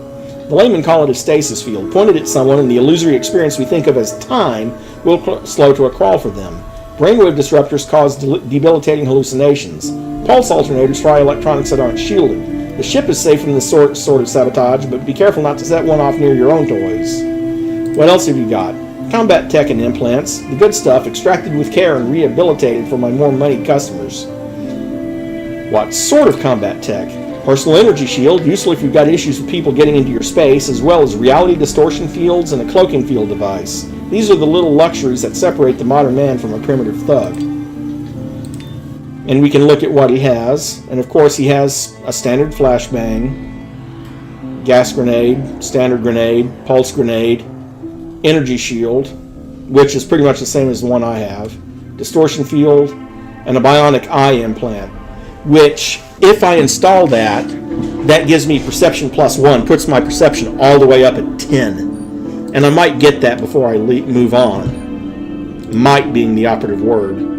The laymen call it a stasis field. Pointed at someone, and the illusory experience we think of as time will slow to a crawl for them. Brainwave disruptors cause debilitating hallucinations. Pulse alternators fry electronics that aren't shielded. The ship is safe from this sort of sabotage, but be careful not to set one off near your own toys. What else have you got? Combat tech and implants. The good stuff, extracted with care and rehabilitated for my more moneyed customers. What sort of combat tech? Personal energy shield, useful if you've got issues with people getting into your space, as well as reality distortion fields and a cloaking field device. These are the little luxuries that separate the modern man from a primitive thug. And we can look at what he has. And of course he has a standard flashbang, gas grenade, standard grenade, pulse grenade, energy shield, which is pretty much the same as the one I have, distortion field, and a bionic eye implant, which, if I install that, that gives me perception +1, puts my perception all the way up at 10. And I might get that before I move on. Might being the operative word.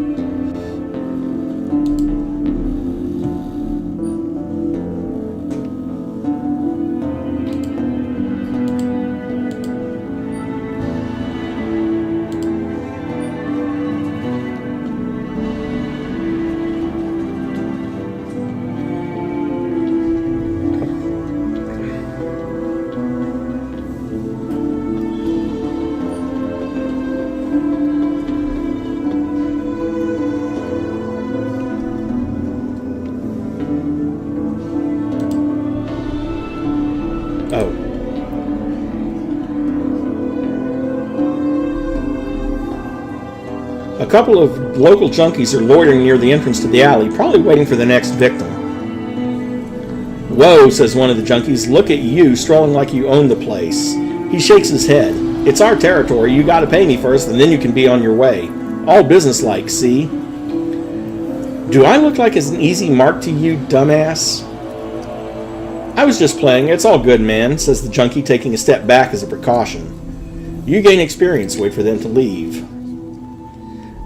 A couple of local junkies are loitering near the entrance to the alley, probably waiting for the next victim. Whoa, says one of the junkies, look at you, strolling like you own the place. He shakes his head. It's our territory, you gotta pay me first, and then you can be on your way. All businesslike, see? Do I look like an easy mark to you, dumbass? I was just playing, it's all good, man, says the junkie, taking a step back as a precaution. You gain experience, wait for them to leave.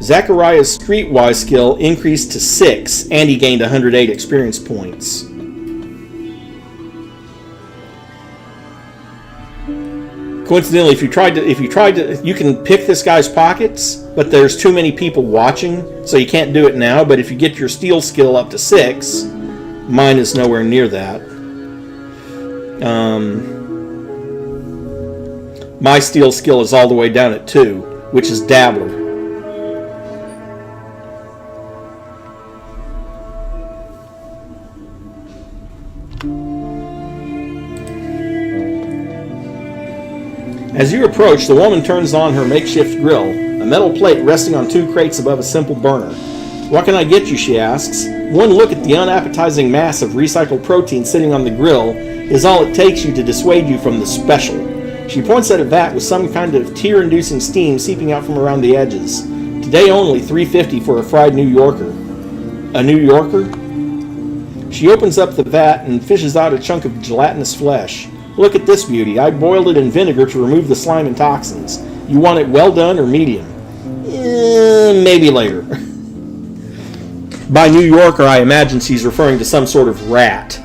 Zachariah's streetwise skill increased to 6, and he gained 108 experience points. Coincidentally, if you tried to, you can pick this guy's pockets, but there's too many people watching, so you can't do it now. But if you get your steal skill up to 6, mine is nowhere near that. My steal skill is all the way down at 2, which is Dabbler. As you approach, the woman turns on her makeshift grill, a metal plate resting on 2 crates above a simple burner. What can I get you, she asks. One look at the unappetizing mass of recycled protein sitting on the grill is all it takes you to dissuade you from the special. She points at a vat with some kind of tear-inducing steam seeping out from around the edges. Today only $3.50 for a fried New Yorker. A New Yorker? She opens up the vat and fishes out a chunk of gelatinous flesh. Look at this beauty. I boiled it in vinegar to remove the slime and toxins. You want it well done or medium? Maybe later. By New Yorker, I imagine she's referring to some sort of rat.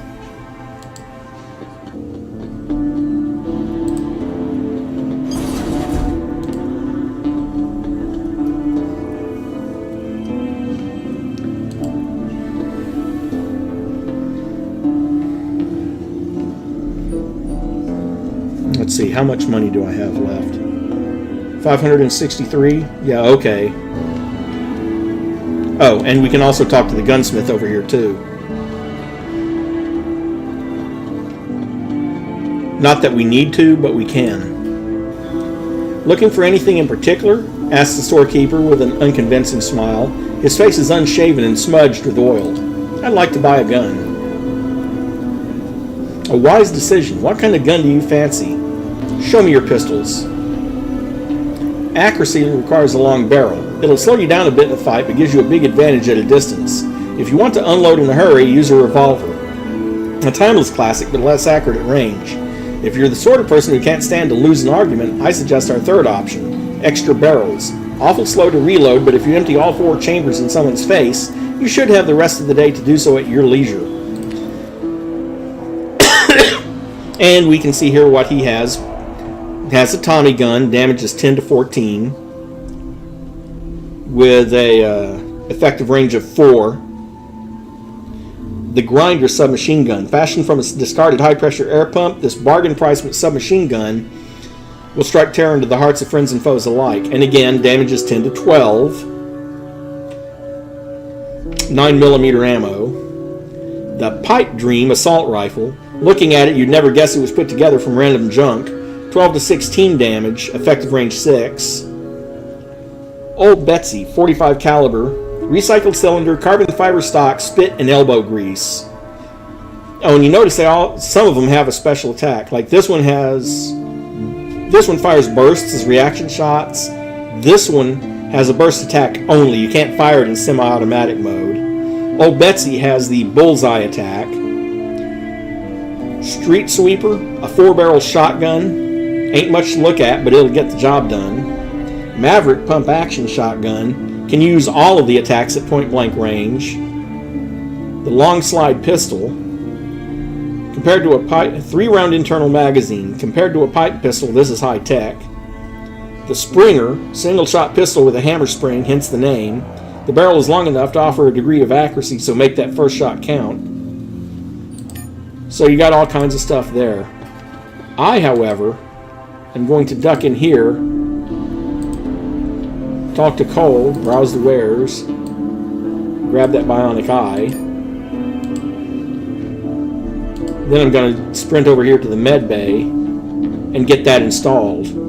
Let's see, how much money do I have left? 563? Yeah, okay. Oh, and we can also talk to the gunsmith over here, too. Not that we need to, but we can. Looking for anything in particular? Asks the storekeeper with an unconvincing smile. His face is unshaven and smudged with oil. I'd like to buy a gun. A wise decision. What kind of gun do you fancy? Show me your pistols. Accuracy requires a long barrel. It'll slow you down a bit in a fight, but gives you a big advantage at a distance. If you want to unload in a hurry, use a revolver. A timeless classic, but less accurate at range. If you're the sort of person who can't stand to lose an argument, I suggest our third option, extra barrels. Awful slow to reload, but if you empty all 4 chambers in someone's face, you should have the rest of the day to do so at your leisure. And we can see here what he has. It has a Tommy gun, damages 10 to 14, with a effective range of 4. The Grinder submachine gun, fashioned from a discarded high-pressure air pump, this bargain price submachine gun will strike terror into the hearts of friends and foes alike. And again, damages 10 to 12. 9mm ammo. The Pipe Dream assault rifle. Looking at it, you'd never guess it was put together from random junk. 12 to 16 damage, effective range 6. Old Betsy, 45 caliber, recycled cylinder, carbon fiber stock, spit, and elbow grease. Oh, and you notice some of them have a special attack. Like this one fires bursts as reaction shots. This one has a burst attack only. You can't fire it in semi-automatic mode. Old Betsy has the bullseye attack. Street Sweeper, a 4-barrel shotgun. Ain't much to look at, but it'll get the job done. Maverick pump action shotgun. Can use all of the attacks at point blank range. The long slide pistol. Compared to a 3-round internal magazine. Compared to a pipe pistol, this is high tech. The Springer, single shot pistol with a hammer spring, hence the name. The barrel is long enough to offer a degree of accuracy, so make that first shot count. So you got all kinds of stuff there. I, however, am going to duck in here, talk to Cole, browse the wares, grab that bionic eye. Then I'm going to sprint over here to the med bay and get that installed.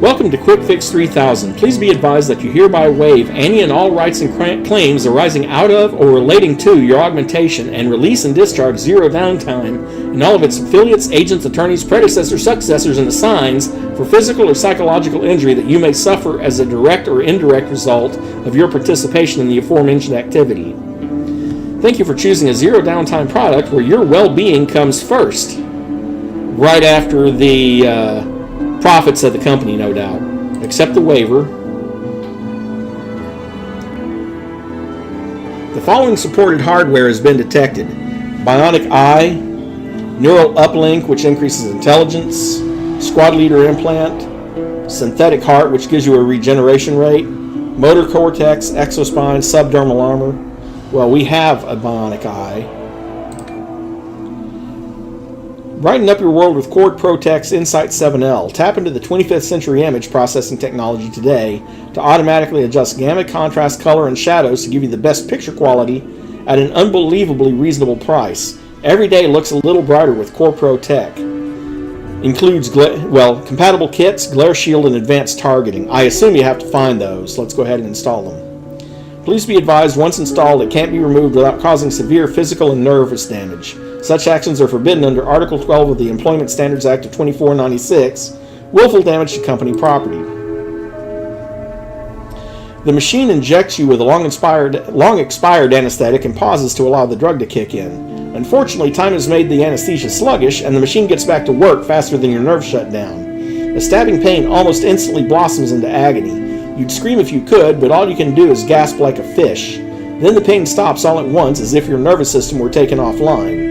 Welcome to Quick Fix 3000. Please be advised that you hereby waive any and all rights and claims arising out of or relating to your augmentation and release and discharge zero downtime and all of its affiliates, agents, attorneys, predecessors, successors, and assigns for physical or psychological injury that you may suffer as a direct or indirect result of your participation in the aforementioned activity. Thank you for choosing a zero downtime product where your well-being comes first, right after the profits of the company, no doubt. Accept the waiver. The following supported hardware has been detected: bionic eye, neural uplink, which increases intelligence, squad leader implant, synthetic heart, which gives you a regeneration rate, motor cortex, exospine, subdermal armor. Well, we have a bionic eye. Brighten up your world with Cord Protex Insight 7L. Tap into the 25th century image processing technology today to automatically adjust gamut, contrast, color, and shadows to give you the best picture quality at an unbelievably reasonable price. Every day looks a little brighter with Core Pro Tech. Includes, compatible kits, glare shield, and advanced targeting. I assume you have to find those. Let's go ahead and install them. Please be advised, once installed, it can't be removed without causing severe physical and nervous damage. Such actions are forbidden under Article 12 of the Employment Standards Act of 2496, willful damage to company property. The machine injects you with a long expired anesthetic and pauses to allow the drug to kick in. Unfortunately, time has made the anesthesia sluggish, and the machine gets back to work faster than your nerves shut down. The stabbing pain almost instantly blossoms into agony. You'd scream if you could, but all you can do is gasp like a fish. Then the pain stops all at once, as if your nervous system were taken offline.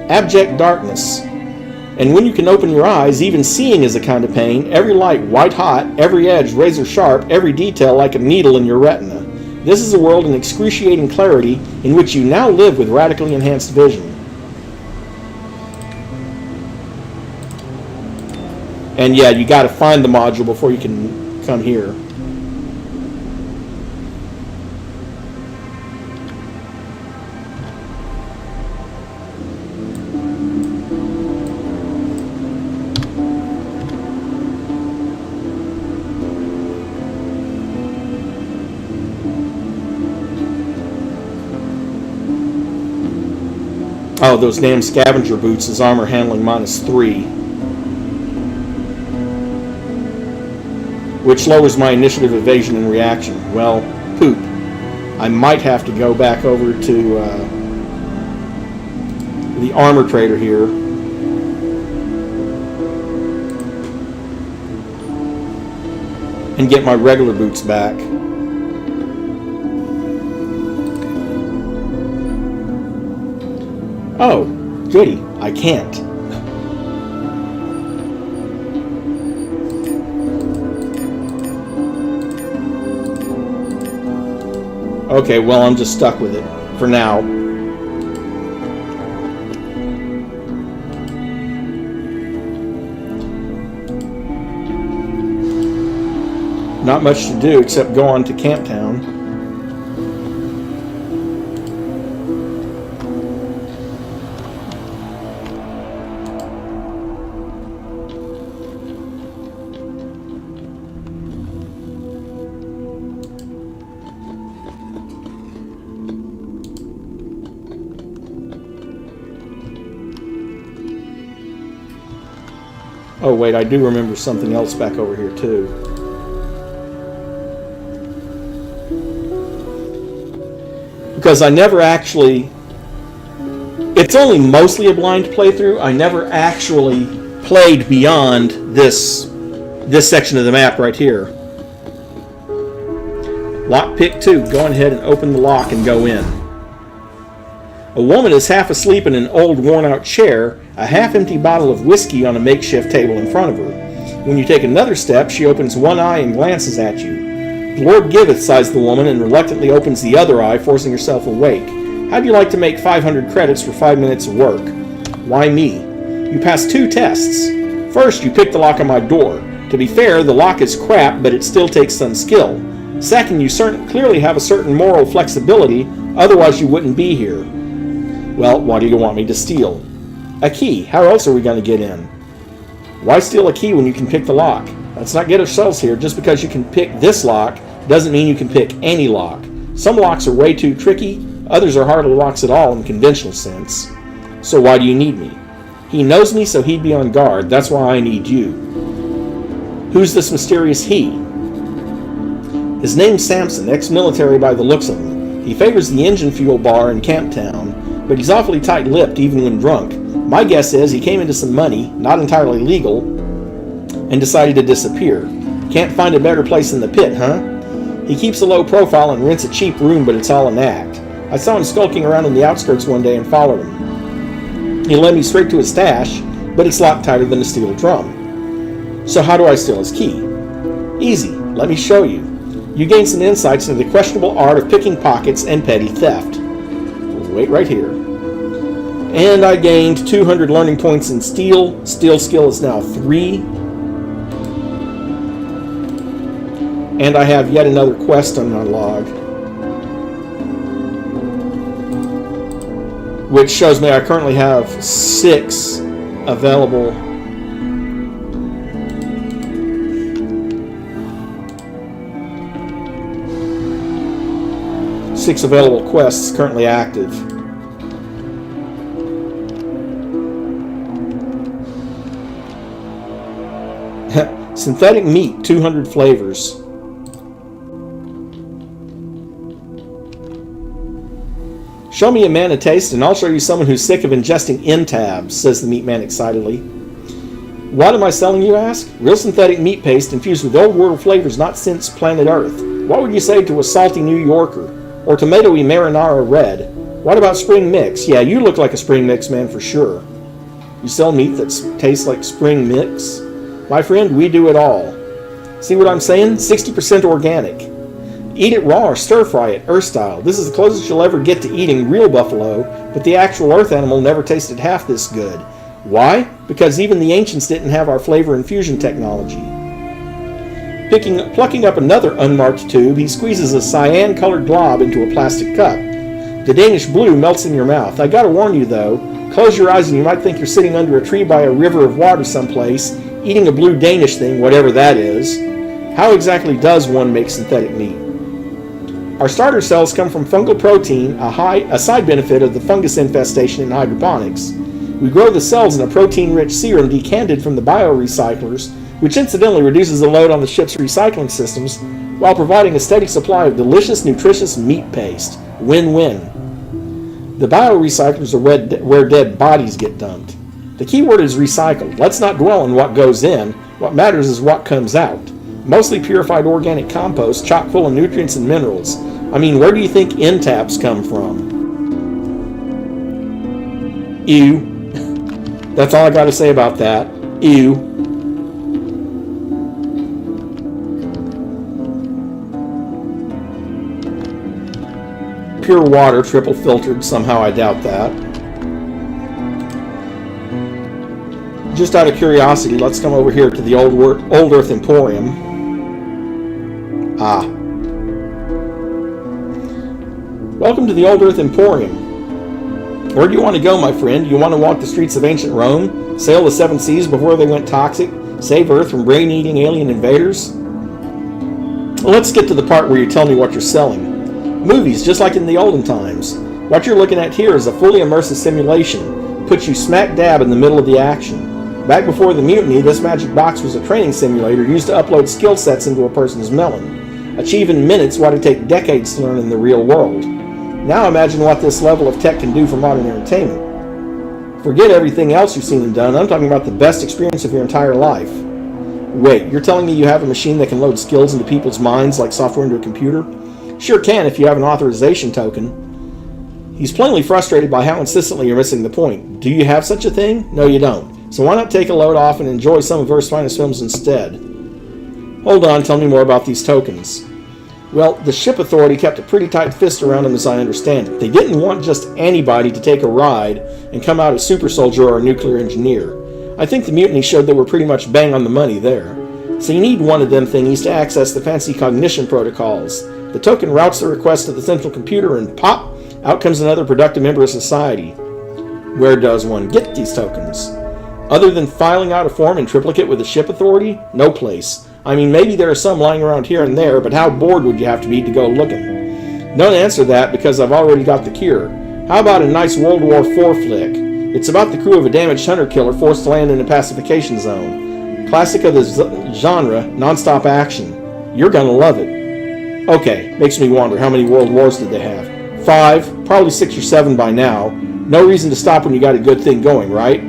Abject darkness. And when you can open your eyes, even seeing is a kind of pain. Every light white hot, every edge razor sharp, every detail like a needle in your retina. This is a world in excruciating clarity in which you now live with radically enhanced vision. And yeah, you got to find the module before you can come here. Oh, those damn scavenger boots is armor handling -3. Which lowers my initiative, evasion, and reaction. Well, poop. I might have to go back over to the armor trader here. And get my regular boots back. Oh, goody. I can't. Okay, well, I'm just stuck with it for now. Not much to do except go on to Camptown. Oh wait, I do remember something else back over here too. Because I never actually... It's only mostly a blind playthrough. I never actually played beyond this section of the map right here. Lockpick 2. Go ahead and open the lock and go in. A woman is half asleep in an old worn-out chair, a half-empty bottle of whiskey on a makeshift table in front of her. When you take another step, she opens one eye and glances at you. "The Lord giveth," sighs the woman, and reluctantly opens the other eye, forcing herself awake. "How'd you like to make 500 credits for 5 minutes of work?" "Why me?" "You passed 2 tests. First, you picked the lock on my door. To be fair, the lock is crap, but it still takes some skill. Second, you clearly have a certain moral flexibility, otherwise you wouldn't be here." "Well, what do you want me to steal?" "A key. How else are we going to get in?" "Why steal a key when you can pick the lock? Let's not get ourselves here. Just because you can pick this lock doesn't mean you can pick any lock. Some locks are way too tricky, others are hardly locks at all in the conventional sense." "So why do you need me?" "He knows me, so he'd be on guard. That's why I need you." "Who's this mysterious he?" "His name's Samson, ex-military by the looks of him. He favors the engine fuel bar in Camptown, but he's awfully tight-lipped even when drunk. My guess is he came into some money, not entirely legal, and decided to disappear. Can't find a better place than the pit, huh? He keeps a low profile and rents a cheap room, but it's all an act. I saw him skulking around in the outskirts one day and followed him. He led me straight to his stash, but it's locked tighter than a steel drum." "So how do I steal his key?" "Easy. Let me show you. You gain some insights into the questionable art of picking pockets and petty theft. Wait right here. And I gained 200 learning points in steel. Steel skill is now 3. And I have yet another quest on my log, which shows me I currently have 6 available. Six available quests currently active. Synthetic meat, 200 flavors. "Show me a man a taste and I'll show you someone who's sick of ingesting N-tabs," says the meat man excitedly. "What am I selling, you ask? Real synthetic meat paste infused with old world flavors not since planet Earth. What would you say to a salty New Yorker? Or tomatoey marinara red? What about spring mix? Yeah, you look like a spring mix man for sure." "You sell meat that tastes like spring mix?" "My friend, we do it all. See what I'm saying? 60% organic. Eat it raw or stir-fry it, Earth style. This is the closest you'll ever get to eating real buffalo, but the actual Earth animal never tasted half this good. Why? Because even the ancients didn't have our flavor infusion technology." Plucking up another unmarked tube, he squeezes a cyan-colored glob into a plastic cup. The Danish blue melts in your mouth. I gotta warn you, though, close your eyes and you might think you're sitting under a tree by a river of water someplace, eating a blue Danish thing, whatever that is. How exactly does one make synthetic meat? Our starter cells come from fungal protein, a side benefit of the fungus infestation in hydroponics. We grow the cells in a protein-rich serum decanted from the biorecyclers, which incidentally reduces the load on the ship's recycling systems while providing a steady supply of delicious, nutritious meat paste. Win-win. The biorecyclers are where dead bodies get dumped. The key word is recycled. Let's not dwell on what goes in. What matters is what comes out. Mostly purified organic compost, chock full of nutrients and minerals. I mean, where do you think end taps come from? Ew. That's all I got to say about that. Ew. Pure water, triple filtered. Somehow I doubt that. Just out of curiosity, let's come over here to the Old Earth Emporium. Ah. Welcome to the Old Earth Emporium. Where do you want to go, my friend? You want to walk the streets of ancient Rome? Sail the seven seas before they went toxic? Save Earth from brain-eating alien invaders? Well, let's get to the part where you tell me what you're selling. Movies, just like in the olden times. What you're looking at here is a fully immersive simulation. Puts you smack dab in the middle of the action. Back before the mutiny, this magic box was a training simulator used to upload skill sets into a person's melon. Achieve in minutes what it'd take decades to learn in the real world. Now imagine what this level of tech can do for modern entertainment. Forget everything else you've seen and done. I'm talking about the best experience of your entire life. Wait, you're telling me you have a machine that can load skills into people's minds like software into a computer? Sure can if you have an authorization token. He's plainly frustrated by how insistently you're missing the point. Do you have such a thing? No, you don't. So why not take a load off and enjoy some of Earth's finest films instead? Hold on, tell me more about these tokens. Well, the ship authority kept a pretty tight fist around them as I understand it. They didn't want just anybody to take a ride and come out a super soldier or a nuclear engineer. I think the mutiny showed they were pretty much bang on the money there. So you need one of them thingies to access the fancy cognition protocols. The token routes the request to the central computer and pop, out comes another productive member of society. Where does one get these tokens? Other than filing out a form in triplicate with the ship authority? No place. I mean, maybe there are some lying around here and there, but how bored would you have to be to go looking? Don't answer that because I've already got the cure. How about a nice World War IV flick? It's about the crew of a damaged hunter-killer forced to land in a pacification zone. Classic of the genre, non-stop action. You're gonna love it. Okay, makes me wonder, how many world wars did they have? 5, probably 6 or 7 by now. No reason to stop when you got a good thing going, right?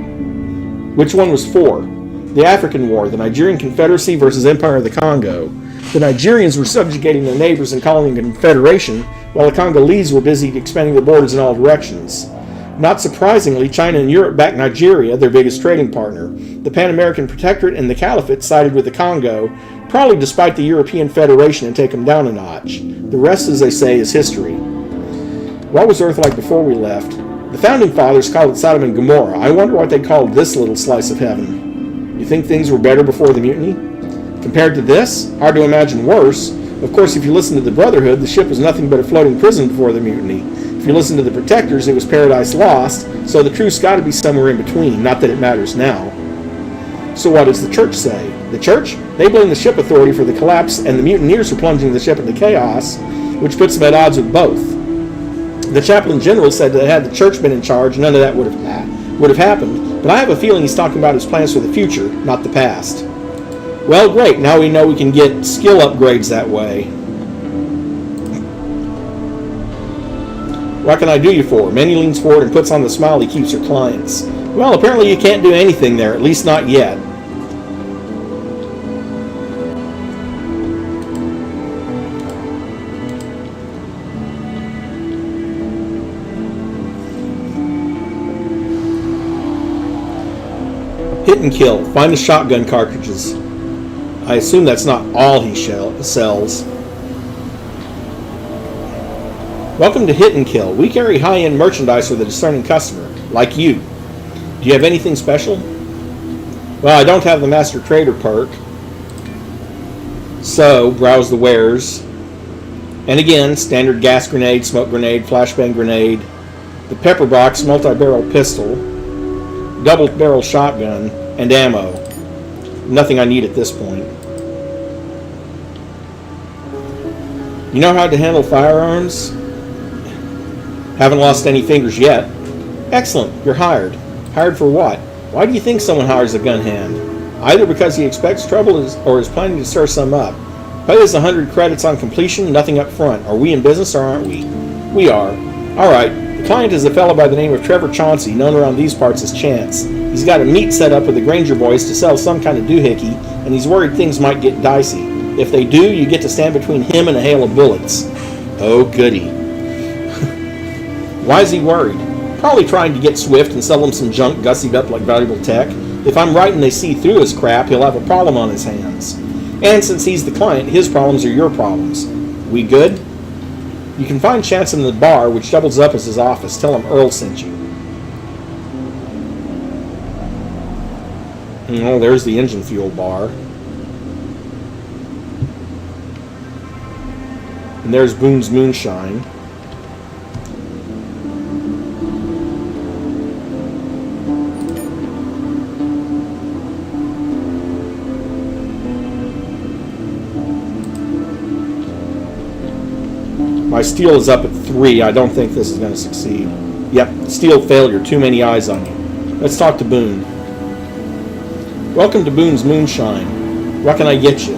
Which one was 4? The African War, the Nigerian Confederacy versus Empire of the Congo. The Nigerians were subjugating their neighbors and calling a confederation, while the Congolese were busy expanding their borders in all directions. Not surprisingly, China and Europe backed Nigeria, their biggest trading partner. The Pan-American Protectorate and the Caliphate sided with the Congo, probably despite the European Federation, and take them down a notch. The rest, as they say, is history. What was Earth like before we left? The Founding Fathers called it Sodom and Gomorrah. I wonder what they called this little slice of heaven. You think things were better before the mutiny? Compared to this? Hard to imagine worse. Of course, if you listen to the Brotherhood, the ship was nothing but a floating prison before the mutiny. If you listen to the Protectors, it was paradise lost, so the truth's got to be somewhere in between, not that it matters now. So what does the church say? The church? They blame the ship authority for the collapse, and the mutineers for plunging the ship into chaos, which puts them at odds with both. The chaplain general said that had the church been in charge, none of that would have happened, but I have a feeling he's talking about his plans for the future, not the past. Well, great, now we know we can get skill upgrades that way. What can I do you for? Manny leans forward and puts on the smile he keeps her clients. Well, apparently you can't do anything there, at least not yet. Hit and kill. Find the shotgun cartridges. I assume that's not all he sells. Welcome to Hit and Kill. We carry high-end merchandise for the discerning customer, like you. Do you have anything special? Well, I don't have the Master Trader perk. So, browse the wares. And again, standard gas grenade, smoke grenade, flashbang grenade, the pepper box, multi-barrel pistol, double-barrel shotgun, and ammo. Nothing I need at this point. You know how to handle firearms? Haven't lost any fingers yet. Excellent, you're hired. Hired for what? Why do you think someone hires a gun hand? Either because he expects trouble or is planning to stir some up. Pay us 100 credits on completion, nothing up front. Are we in business or aren't we? We are. Alright, the client is a fellow by the name of Trevor Chauncey, known around these parts as Chance. He's got a meet set up with the Granger boys to sell some kind of doohickey, and he's worried things might get dicey. If they do, you get to stand between him and a hail of bullets. Oh, goody. Why is he worried? Probably trying to get Swift and sell him some junk gussied up like valuable tech. If I'm right and they see through his crap, he'll have a problem on his hands. And since he's the client, his problems are your problems. We good? You can find Chance in the bar, which doubles up as his office. Tell him Earl sent you. Oh, there's the engine fuel bar. And there's Boone's Moonshine. My steel is up at 3. I don't think this is going to succeed. Yep, steel failure. Too many eyes on you. Let's talk to Boone. Welcome to Boone's Moonshine. What can I get you?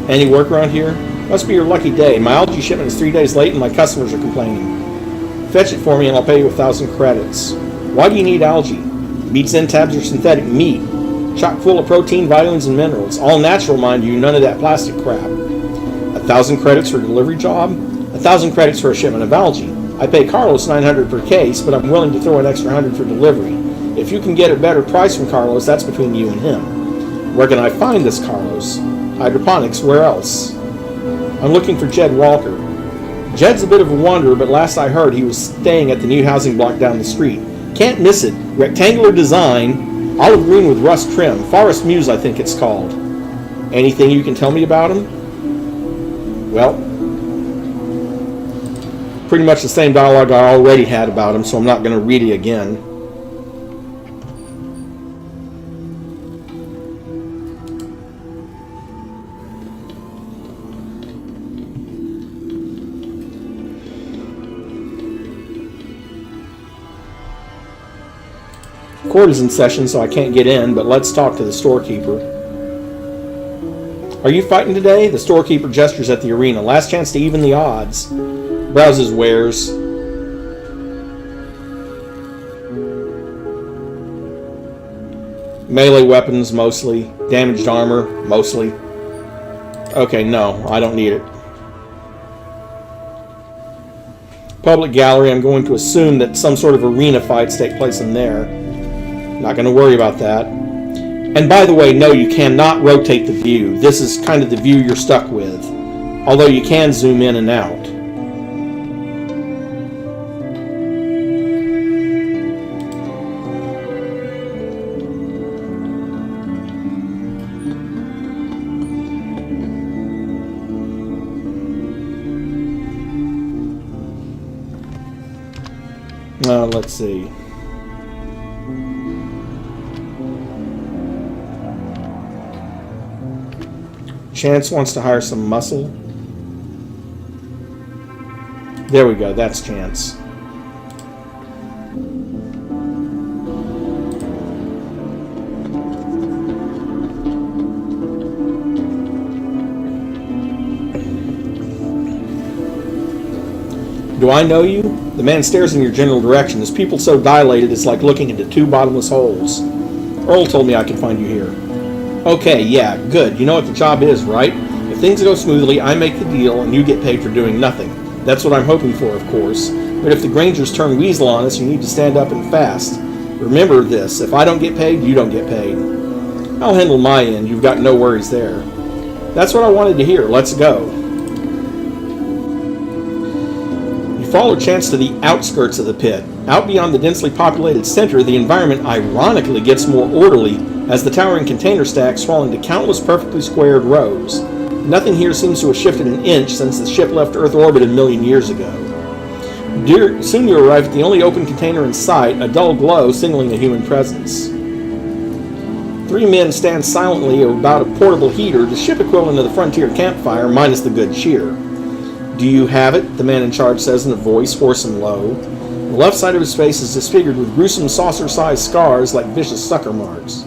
Any work around here? Must be your lucky day. My algae shipment is 3 days late and my customers are complaining. Fetch it for me and I'll pay you 1,000 credits. Why do you need algae? Meat's end tabs are synthetic meat. Chock full of protein, vitamins, and minerals. All natural, mind you, none of that plastic crap. 1,000 credits for a delivery job? 1,000 credits for a shipment of algae. I pay Carlos 900 per case, but I'm willing to throw an extra 100 for delivery. If you can get a better price from Carlos, that's between you and him. Where can I find this Carlos? Hydroponics, where else? I'm looking for Jed Walker. Jed's a bit of a wanderer, but last I heard he was staying at the new housing block down the street. Can't miss it. Rectangular design, olive green with rust trim. Forest Muse, I think it's called. Anything you can tell me about him? Well, pretty much the same dialogue I already had about him, so I'm not going to read it again. Court is in session, so I can't get in, but let's talk to the storekeeper. Are you fighting today? The storekeeper gestures at the arena. Last chance to even the odds. Browses wares. Melee weapons, mostly. Damaged armor, mostly. Okay, no, I don't need it. Public gallery, I'm going to assume that some sort of arena fights take place in there. Not going to worry about that. And by the way, no, you cannot rotate the view. This is kind of the view you're stuck with. Although you can zoom in and out. Let's see. Chance wants to hire some muscle. There we go, that's Chance. Do I know you? The man stares in your general direction. His pupil so dilated it's like looking into two bottomless holes. Earl told me I could find you here. Okay, yeah, good. You know what the job is, right? If things go smoothly, I make the deal and you get paid for doing nothing. That's what I'm hoping for, of course. But if the Grangers turn weasel on us, you need to stand up and fast. Remember this, if I don't get paid, you don't get paid. I'll handle my end. You've got no worries there. That's what I wanted to hear. Let's go. You follow Chance to the outskirts of the pit. Out beyond the densely populated center, the environment ironically gets more orderly as the towering container stacks fall into countless perfectly squared rows. Nothing here seems to have shifted an inch since the ship left Earth orbit a million years ago. Soon you arrive at the only open container in sight, a dull glow signaling a human presence. 3 3 men stand silently about a portable heater, the ship equivalent of the frontier campfire, minus the good cheer. "Do you have it?" the man in charge says in a voice hoarse and low. The left side of his face is disfigured with gruesome saucer-sized scars like vicious sucker marks.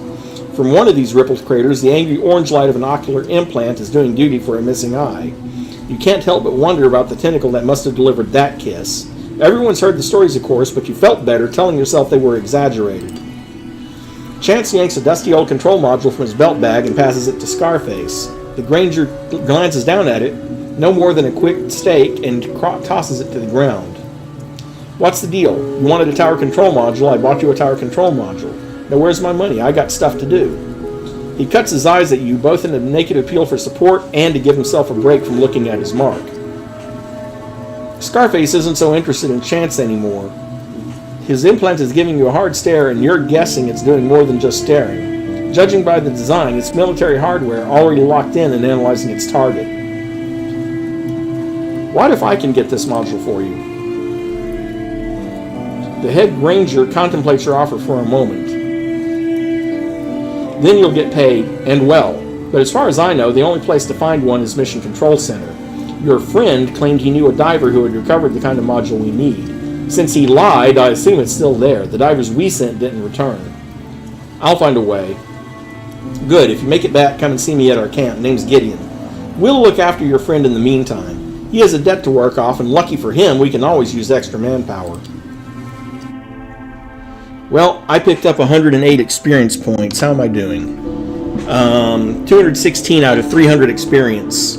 From one of these rippled craters, the angry orange light of an ocular implant is doing duty for a missing eye. You can't help but wonder about the tentacle that must have delivered that kiss. Everyone's heard the stories, of course, but you felt better telling yourself they were exaggerated. Chance yanks a dusty old control module from his belt bag and passes it to Scarface. The Granger glances down at it, no more than a quick stake, and tosses it to the ground. "What's the deal? You wanted a tower control module, I bought you a tower control module. Now where's my money? I got stuff to do." He cuts his eyes at you, both in a naked appeal for support and to give himself a break from looking at his mark. Scarface isn't so interested in Chance anymore. His implant is giving you a hard stare, and you're guessing it's doing more than just staring. Judging by the design, it's military hardware already locked in and analyzing its target. "What if I can get this module for you?" The head ranger contemplates your offer for a moment. "Then you'll get paid, and well. But as far as I know, the only place to find one is Mission Control Center. Your friend claimed he knew a diver who had recovered the kind of module we need. Since he lied, I assume it's still there. The divers we sent didn't return." "I'll find a way." "Good. If you make it back, come and see me at our camp. Name's Gideon. We'll look after your friend in the meantime. He has a debt to work off, and lucky for him, we can always use extra manpower." Well, I picked up 108 experience points. How am I doing? 216 out of 300 experience.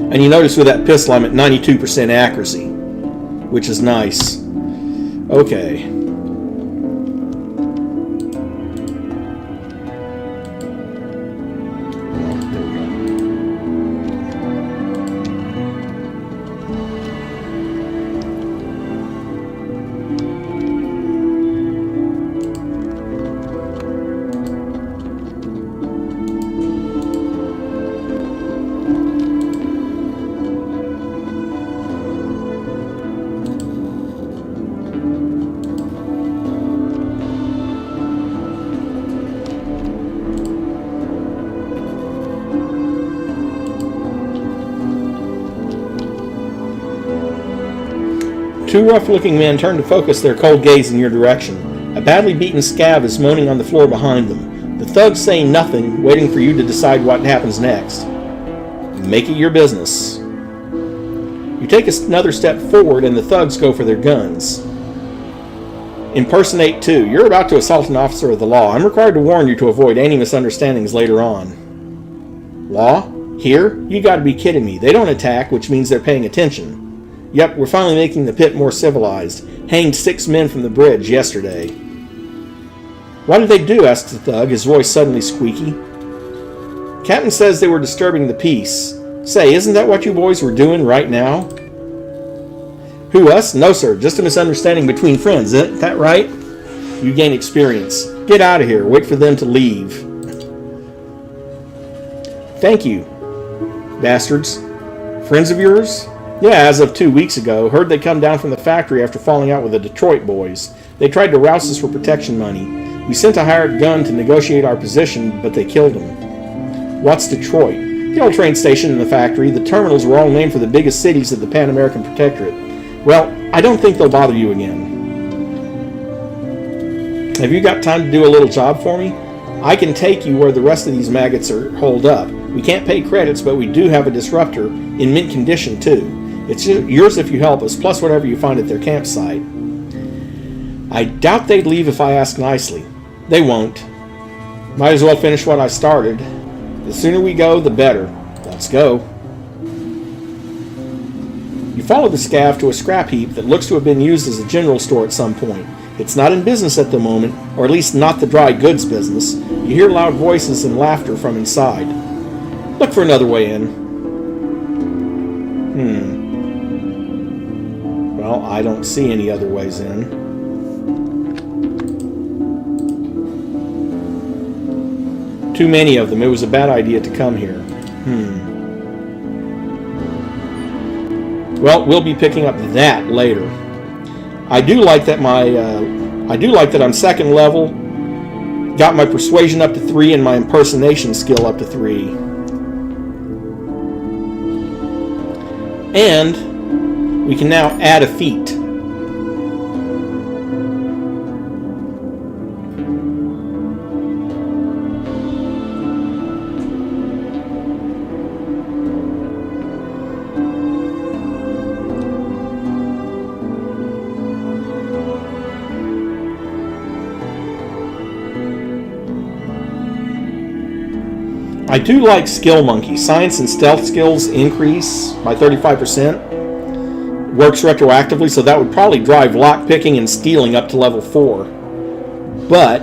And you notice with that pistol, I'm at 92% accuracy, which is nice. Okay. Two rough-looking men turn to focus their cold gaze in your direction. A badly beaten scav is moaning on the floor behind them. The thugs say nothing, waiting for you to decide what happens next. Make it your business. You take another step forward and the thugs go for their guns. Impersonate 2. You're about to assault an officer of the law. I'm required to warn you to avoid any misunderstandings later on. Law? Here? You gotta be kidding me. They don't attack, which means they're paying attention. Yep, we're finally making the pit more civilized. Hanged 6 men from the bridge yesterday. What did they do? Asks the thug, his voice suddenly squeaky. Captain says they were disturbing the peace. Say, isn't that what you boys were doing right now? Who, us? No, sir. Just a misunderstanding between friends, isn't that right? You gain experience. Get out of here. Wait for them to leave. Thank you, bastards. Friends of yours? Yeah, as of 2 weeks ago. Heard they come down from the factory after falling out with the Detroit boys. They tried to roust us for protection money. We sent a hired gun to negotiate our position, but they killed him. What's Detroit? The old train station and the factory. The terminals were all named for the biggest cities of the Pan American Protectorate. Well, I don't think they'll bother you again. Have you got time to do a little job for me? I can take you where the rest of these maggots are holed up. We can't pay credits, but we do have a disruptor in mint condition, too. It's yours if you help us, plus whatever you find at their campsite. I doubt they'd leave if I ask nicely. They won't. Might as well finish what I started. The sooner we go, the better. Let's go. You follow the scav to a scrap heap that looks to have been used as a general store at some point. It's not in business at the moment, or at least not the dry goods business. You hear loud voices and laughter from inside. Look for another way in. Well, I don't see any other ways in. Too many of them. It was a bad idea to come here. Well, we'll be picking up that later. I do like that my I do like that I'm second level. Got my persuasion up to 3 and my impersonation skill up to 3. And we can now add a feat. I do like Skill Monkey. Science and stealth skills increase by 35%. Works retroactively, so that would probably drive lockpicking and stealing up to level 4. But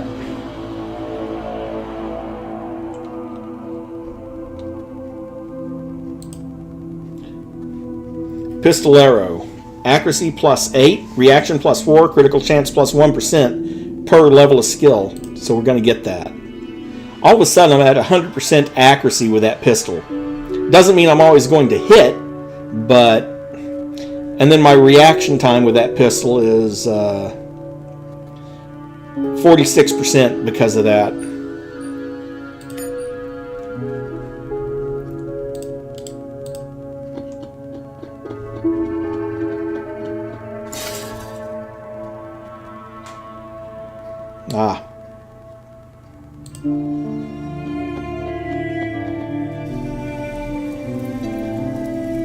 Pistolero. Accuracy plus 8, reaction plus 4, critical chance plus 1% per level of skill. So we're going to get that. All of a sudden, I'm at 100% accuracy with that pistol. Doesn't mean I'm always going to hit, but... And then my reaction time with that pistol is 46% because of that.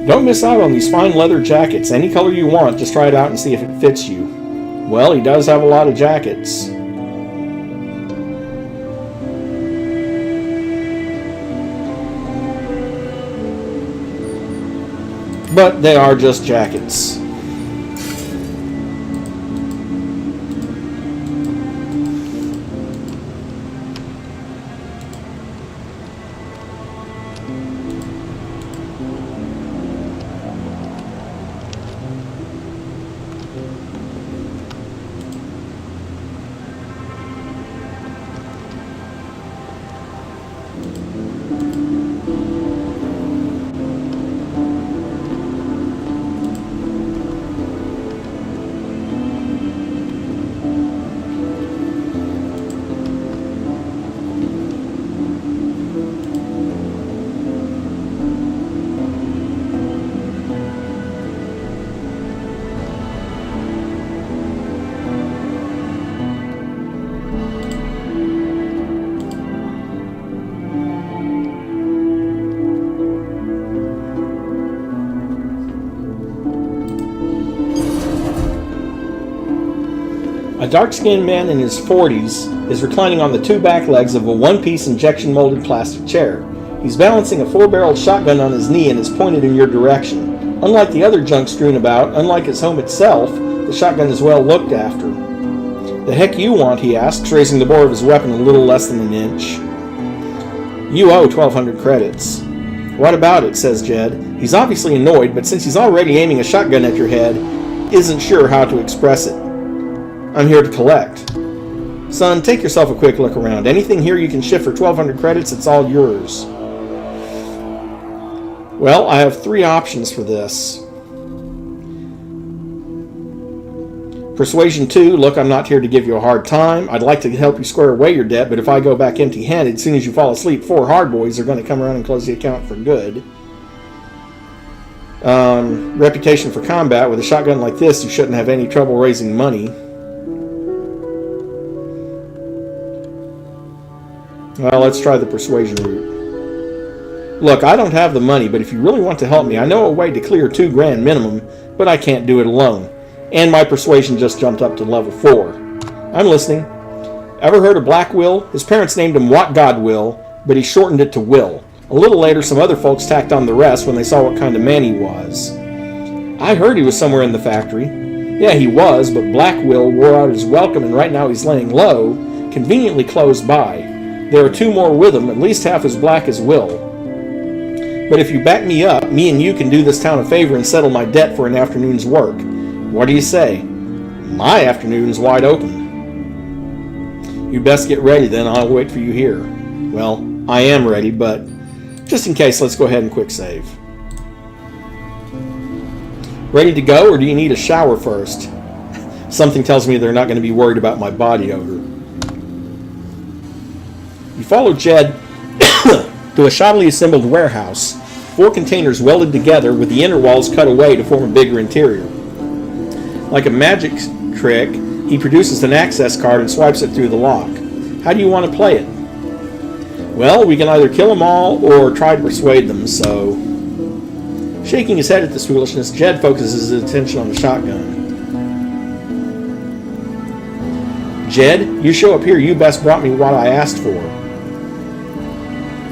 Don't miss out on these fine leather jackets. Any color you want, just try it out and see if it fits you. Well, he does have a lot of jackets. But they are just jackets. A dark-skinned man in his 40s is reclining on the two back legs of a one-piece injection-molded plastic chair. He's balancing a 4-barreled shotgun on his knee and is pointed in your direction. Unlike the other junk strewn about, unlike his home itself, the shotgun is well looked after. "The heck you want?" he asks, raising the bore of his weapon a little less than an inch. "You owe 1,200 credits. "What about it?" says Jed. He's obviously annoyed, but since he's already aiming a shotgun at your head, isn't sure how to express it. "I'm here to collect." "Son, take yourself a quick look around. Anything here you can shift for 1,200 credits, it's all yours." "Well, I have 3 options for this. Persuasion 2, look, I'm not here to give you a hard time. I'd like to help you square away your debt, but if I go back empty-handed, as soon as you fall asleep, 4 hard boys are going to come around and close the account for good. Reputation for combat. With a shotgun like this, you shouldn't have any trouble raising money. Well, let's try the persuasion route. "Look, I don't have the money, but if you really want to help me, I know a way to clear $2 grand minimum, but I can't do it alone. And my persuasion just jumped up to level 4. "I'm listening." "Ever heard of Black Will? His parents named him What God Will, but he shortened it to Will. A little later, some other folks tacked on the rest when they saw what kind of man he was." "I heard he was somewhere in the factory." "Yeah, he was, but Black Will wore out his welcome, and right now he's laying low, conveniently close by. There are 2 more with him, at least half as black as Will. But if you back me up, me and you can do this town a favor and settle my debt for an afternoon's work. What do you say?" "My afternoon's wide open." "You best get ready then. I'll wait for you here." "Well, I am ready, but just in case, let's go ahead and quick save." "Ready to go, or do you need a shower first?" Something tells me they're not going to be worried about my body odor. You follow Jed to a shoddily assembled warehouse, 4 containers welded together with the inner walls cut away to form a bigger interior. Like a magic trick, he produces an access card and swipes it through the lock. How do you want to play it? Well, we can either kill them all or try to persuade them, so... Shaking his head at this foolishness, Jed focuses his attention on the shotgun. Jed, you show up here, you best brought me what I asked for,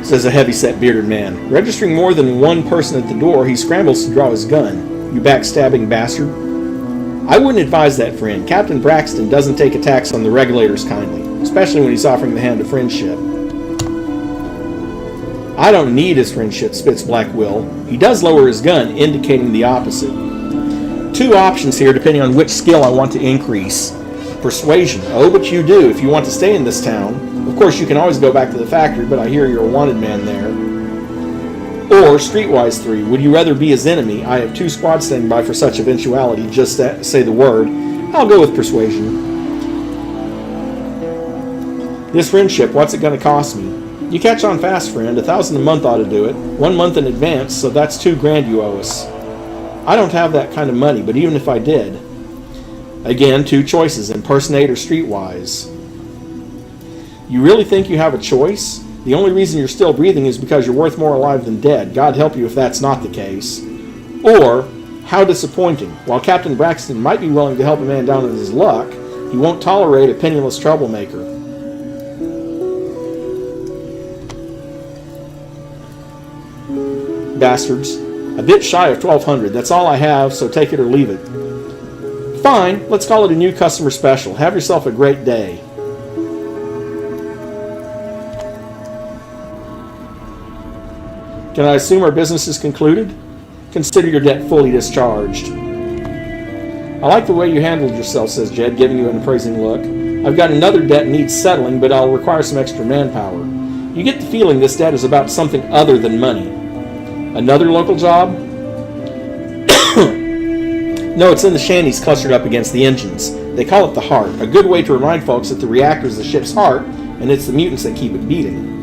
says a heavy-set bearded man. Registering more than one person at the door, he scrambles to draw his gun. You backstabbing bastard. I wouldn't advise that, friend. Captain Braxton doesn't take attacks on the regulators kindly, especially when he's offering the hand of friendship. I don't need his friendship, spits Black Will. He does lower his gun, indicating the opposite. 2 options here, depending on which skill I want to increase. Persuasion. Oh, but you do, if you want to stay in this town. Of course, you can always go back to the factory, but I hear you're a wanted man there. Or Streetwise 3. Would you rather be his enemy? I have 2 squads standing by for such eventuality. Just say the word. I'll go with persuasion. This friendship, what's it going to cost me? You catch on fast, friend. 1,000 a month ought to do it. 1 month in advance, so that's $2,000 you owe us. I don't have that kind of money, but even if I did... Again, 2 choices, impersonate or streetwise. You really think you have a choice? The only reason you're still breathing is because you're worth more alive than dead. God help you if that's not the case. Or, how disappointing. While Captain Braxton might be willing to help a man down in his luck, he won't tolerate a penniless troublemaker. Bastards. A bit shy of 1,200. That's all I have, so take it or leave it. Fine, let's call it a new customer special. Have yourself a great day. Can I assume our business is concluded? Consider your debt fully discharged. I like the way you handled yourself, says Jed, giving you an appraising look. I've got another debt needs settling, but I'll require some extra manpower. You get the feeling this debt is about something other than money. Another local job? No, it's in the shanties clustered up against the engines. They call it the heart, a good way to remind folks that the reactor is the ship's heart, and it's the mutants that keep it beating.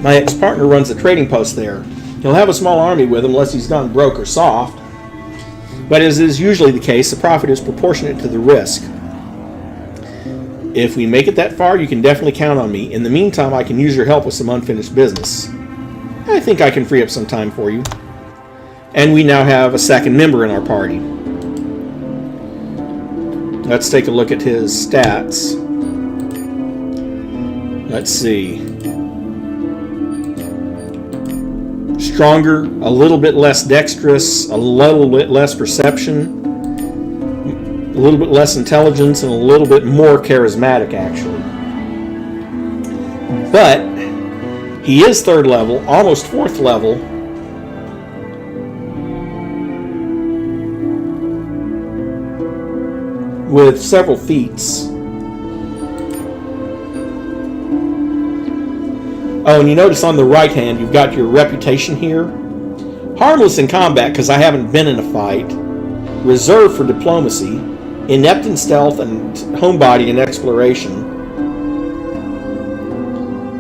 My ex-partner runs a trading post there. He'll have a small army with him unless he's gone broke or soft. But as is usually the case, the profit is proportionate to the risk. If we make it that far, you can definitely count on me. In the meantime, I can use your help with some unfinished business. I think I can free up some time for you. And we now have a second member in our party. Let's take a look at his stats. Let's see. Stronger, a little bit less dexterous, a little bit less perception, a little bit less intelligence, and a little bit more charismatic, actually. But he is 3rd level, almost 4th level. With several feats. Oh, and you notice on the right hand, you've got your reputation here. Harmless in combat because I haven't been in a fight. Reserved for diplomacy. Inept in stealth and homebody and exploration.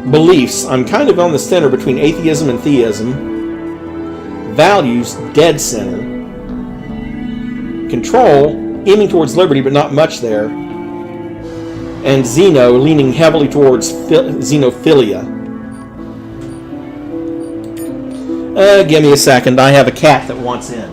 Beliefs. I'm kind of on the center between atheism and theism. Values. Dead center. Control. Aiming towards liberty, but not much there. And Xeno, leaning heavily towards xenophilia. Give me a second. I have a cat that wants in.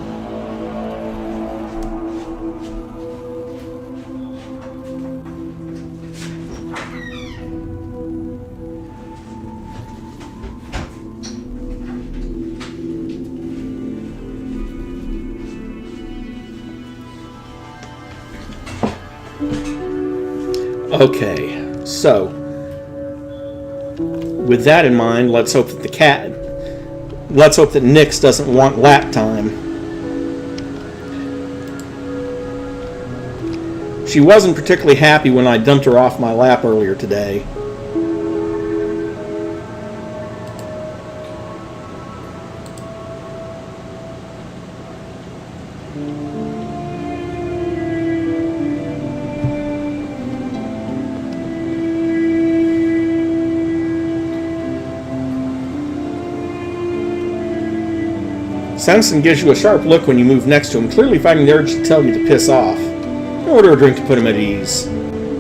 Okay, so with that in mind, let's hope that Nyx doesn't want lap time. She wasn't particularly happy when I dumped her off my lap earlier today. Samson gives you a sharp look when you move next to him, clearly fighting the urge to tell you to piss off. You order a drink to put him at ease.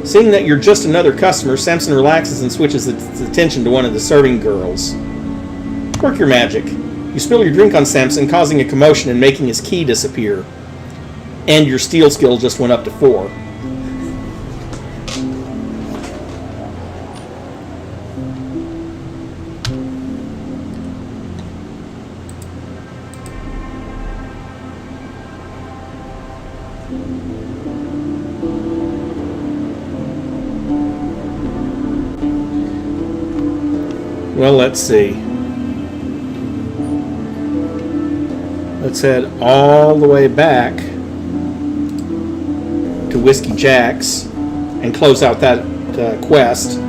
Seeing that you're just another customer, Samson relaxes and switches its attention to one of the serving girls. Work your magic. You spill your drink on Samson, causing a commotion and making his key disappear. And your steal skill just went up to 4. Well, let's see. Let's head all the way back to Whiskey Jack's and close out that quest.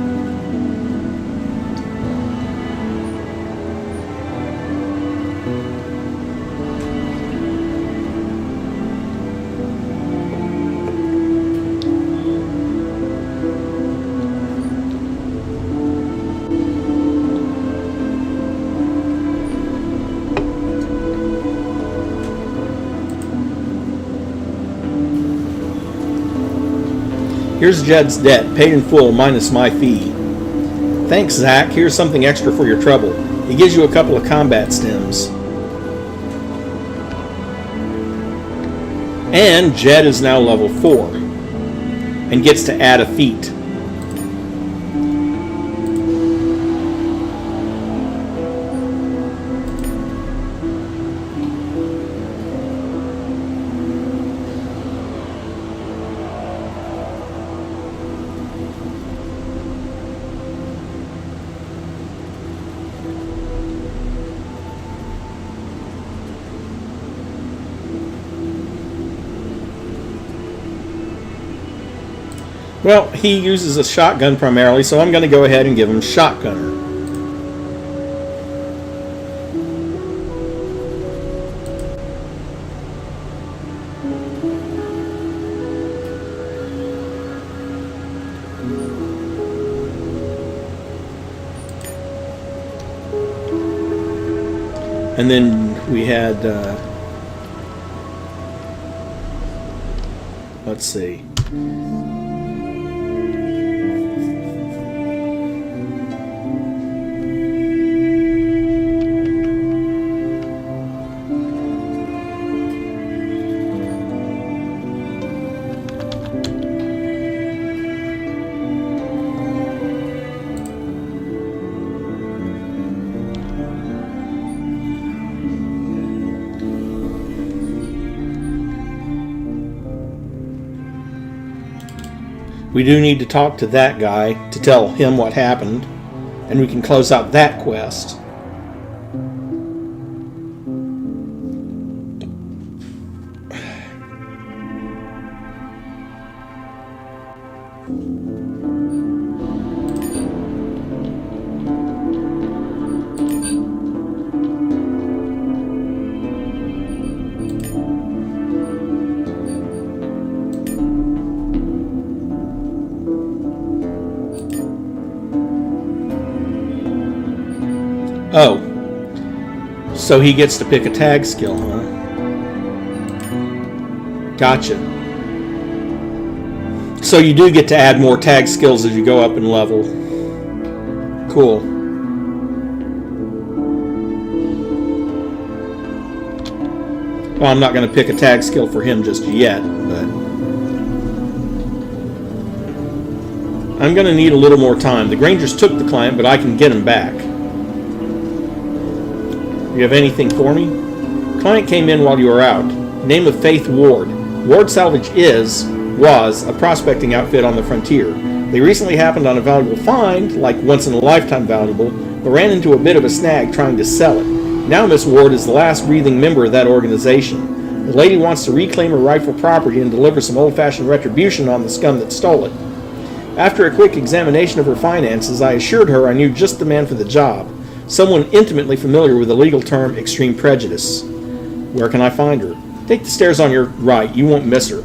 Here's Jed's debt, paid in full minus my fee. Thanks, Zach. Here's something extra for your trouble. He gives you a couple of combat stems. And Jed is now level 4 and gets to add a feat. Well, he uses a shotgun primarily, so I'm going to go ahead and give him Shotgunner. And then we had, let's see. We do need to talk to that guy to tell him what happened, and we can close out that quest. Oh, so he gets to pick a tag skill, huh? Gotcha. So you do get to add more tag skills as you go up in level. Cool. Well, I'm not going to pick a tag skill for him just yet, but I'm going to need a little more time. The Grangers took the client, but I can get him back. You have anything for me? Client came in while you were out. Name of Faith Ward. Ward Salvage was a prospecting outfit on the frontier. They recently happened on a valuable find, like once-in-a-lifetime valuable, but ran into a bit of a snag trying to sell it. Now Miss Ward is the last breathing member of that organization. The lady wants to reclaim her rightful property and deliver some old-fashioned retribution on the scum that stole it. After a quick examination of her finances, I assured her I knew just the man for the job. Someone intimately familiar with the legal term extreme prejudice. Where can I find her? Take the stairs on your right. You won't miss her.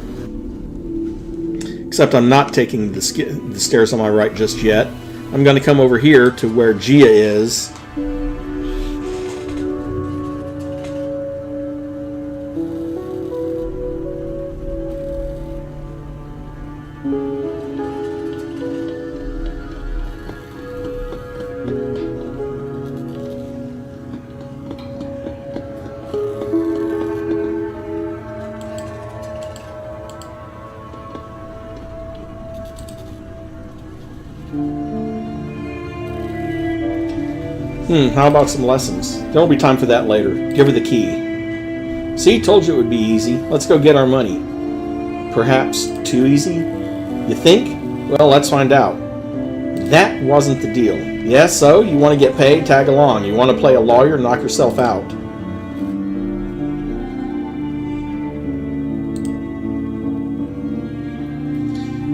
Except I'm not taking the stairs on my right just yet. I'm going to come over here to where Gia is. How about some lessons? There will be time for that later. Give her the key. See, told you it would be easy. Let's go get our money. Perhaps too easy? You think? Well, let's find out. That wasn't the deal. Yes, so you want to get paid? Tag along. You want to play a lawyer? Knock yourself out.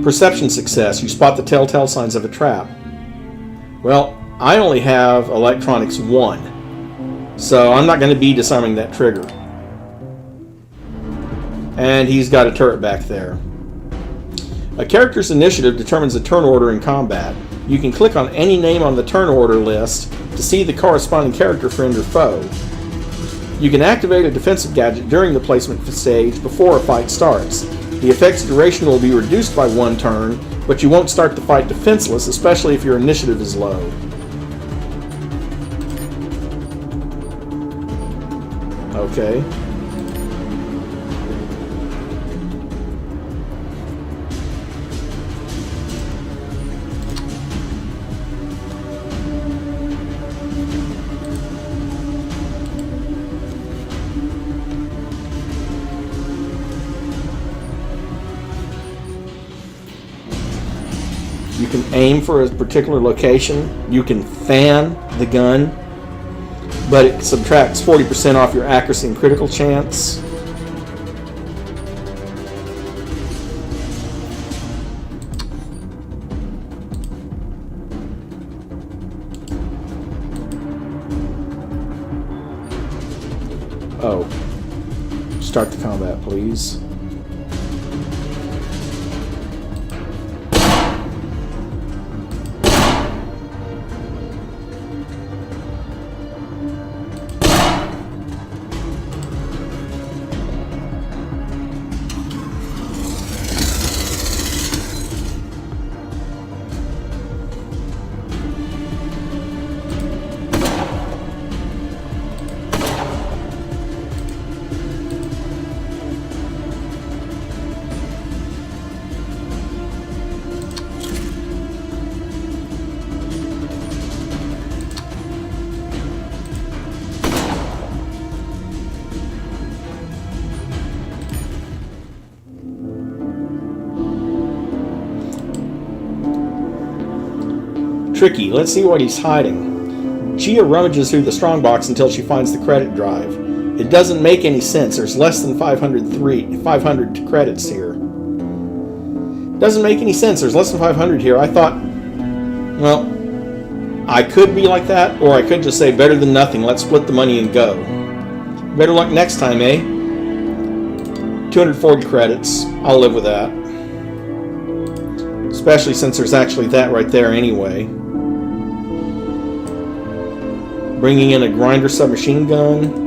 Perception success. You spot the telltale signs of a trap. Well, I only have electronics 1, so I'm not going to be disarming that trigger. And he's got a turret back there. A character's initiative determines a turn order in combat. You can click on any name on the turn order list to see the corresponding character friend or foe. You can activate a defensive gadget during the placement stage before a fight starts. The effect's duration will be reduced by 1 turn, but you won't start the fight defenseless, especially if your initiative is low. Okay. You can aim for a particular location. You can fan the gun, but it subtracts 40% off your accuracy and critical chance. Oh. Start the combat, please. Tricky. Let's see what he's hiding. Gia rummages through the strongbox until she finds the credit drive. It doesn't make any sense. There's less than 500 credits here. Doesn't make any sense. There's less than 500 here. I thought, well, I could be like that, or I could just say better than nothing. Let's split the money and go. Better luck next time, eh? 240 credits. I'll live with that. Especially since there's actually that right there anyway. Bringing in a grinder submachine gun.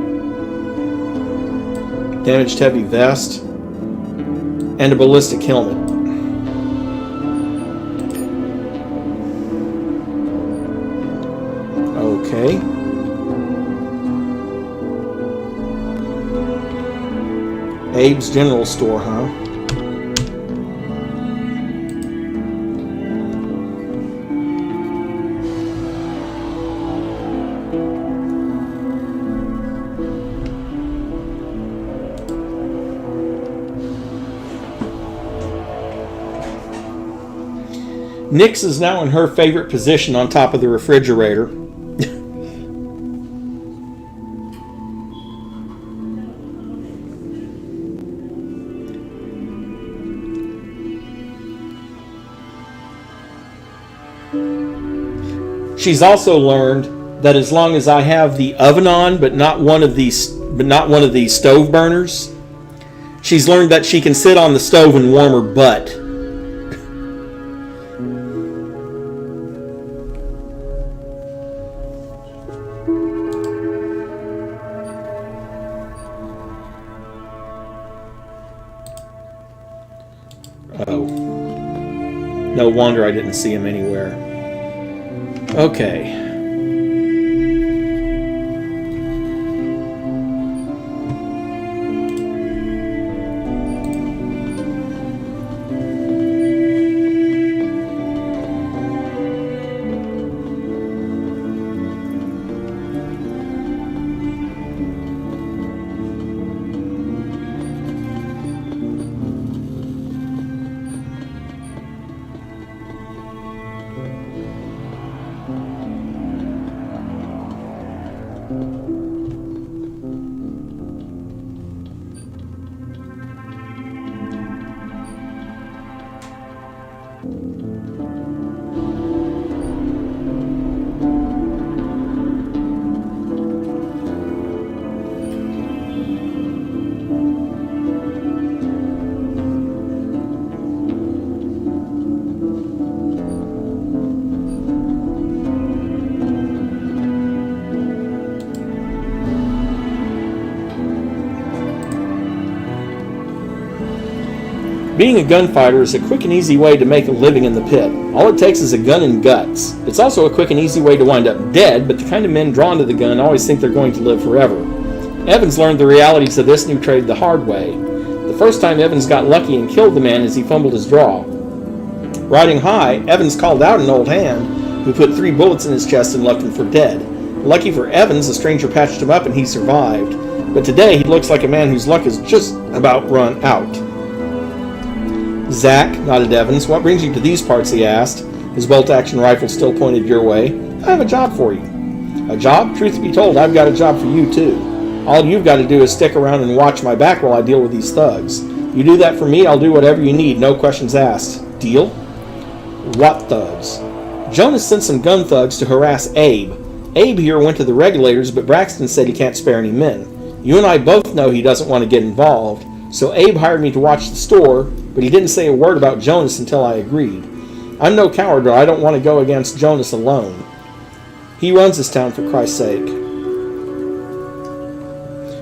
Damaged heavy vest. And a ballistic helmet. Okay. Abe's General Store, huh? Nix is now in her favorite position on top of the refrigerator. She's also learned that as long as I have the oven on, but not one of these stove burners, she's learned that she can sit on the stove and warm her butt. Oh. No wonder I didn't see him anywhere. Okay. Being a gunfighter is a quick and easy way to make a living in the pit. All it takes is a gun and guts. It's also a quick and easy way to wind up dead, but the kind of men drawn to the gun always think they're going to live forever. Evans learned the realities of this new trade the hard way. The first time Evans got lucky and killed the man as he fumbled his draw. Riding high, Evans called out an old hand who put 3 bullets in his chest and left him for dead. Lucky for Evans, the stranger patched him up and he survived. But today he looks like a man whose luck is just about run out. "Zach," nodded Evans, "what brings you to these parts?" he asked, his bolt-action rifle still pointed your way. "I have a job for you." "A job? Truth be told, I've got a job for you, too. All you've got to do is stick around and watch my back while I deal with these thugs. You do that for me, I'll do whatever you need, no questions asked. Deal?" "What thugs?" "Jonas sent some gun thugs to harass Abe. Abe here went to the regulators, but Braxton said he can't spare any men. You and I both know he doesn't want to get involved, so Abe hired me to watch the store, but he didn't say a word about Jonas until I agreed. I'm no coward, but I don't want to go against Jonas alone. He runs this town, for Christ's sake."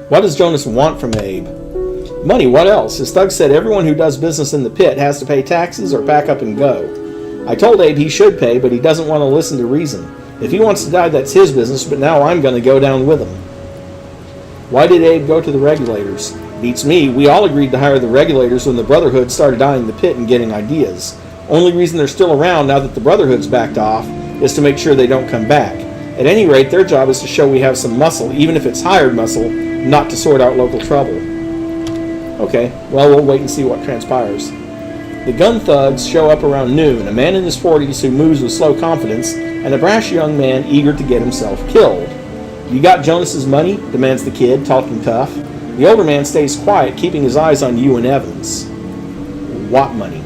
"What does Jonas want from Abe?" "Money, what else? His thug said everyone who does business in the pit has to pay taxes or pack up and go. I told Abe he should pay, but he doesn't want to listen to reason. If he wants to die, that's his business, but now I'm going to go down with him." "Why did Abe go to the regulators?" "Beats me. We all agreed to hire the regulators when the Brotherhood started eyeing the pit and getting ideas. Only reason they're still around now that the Brotherhood's backed off is to make sure they don't come back. At any rate, their job is to show we have some muscle, even if it's hired muscle, not to sort out local trouble." "Okay, well, we'll wait and see what transpires." The gun thugs show up around noon, a man in his 40s who moves with slow confidence, and a brash young man eager to get himself killed. "You got Jonas's money?" demands the kid, talking tough. The older man stays quiet, keeping his eyes on you and Evans. "What money?"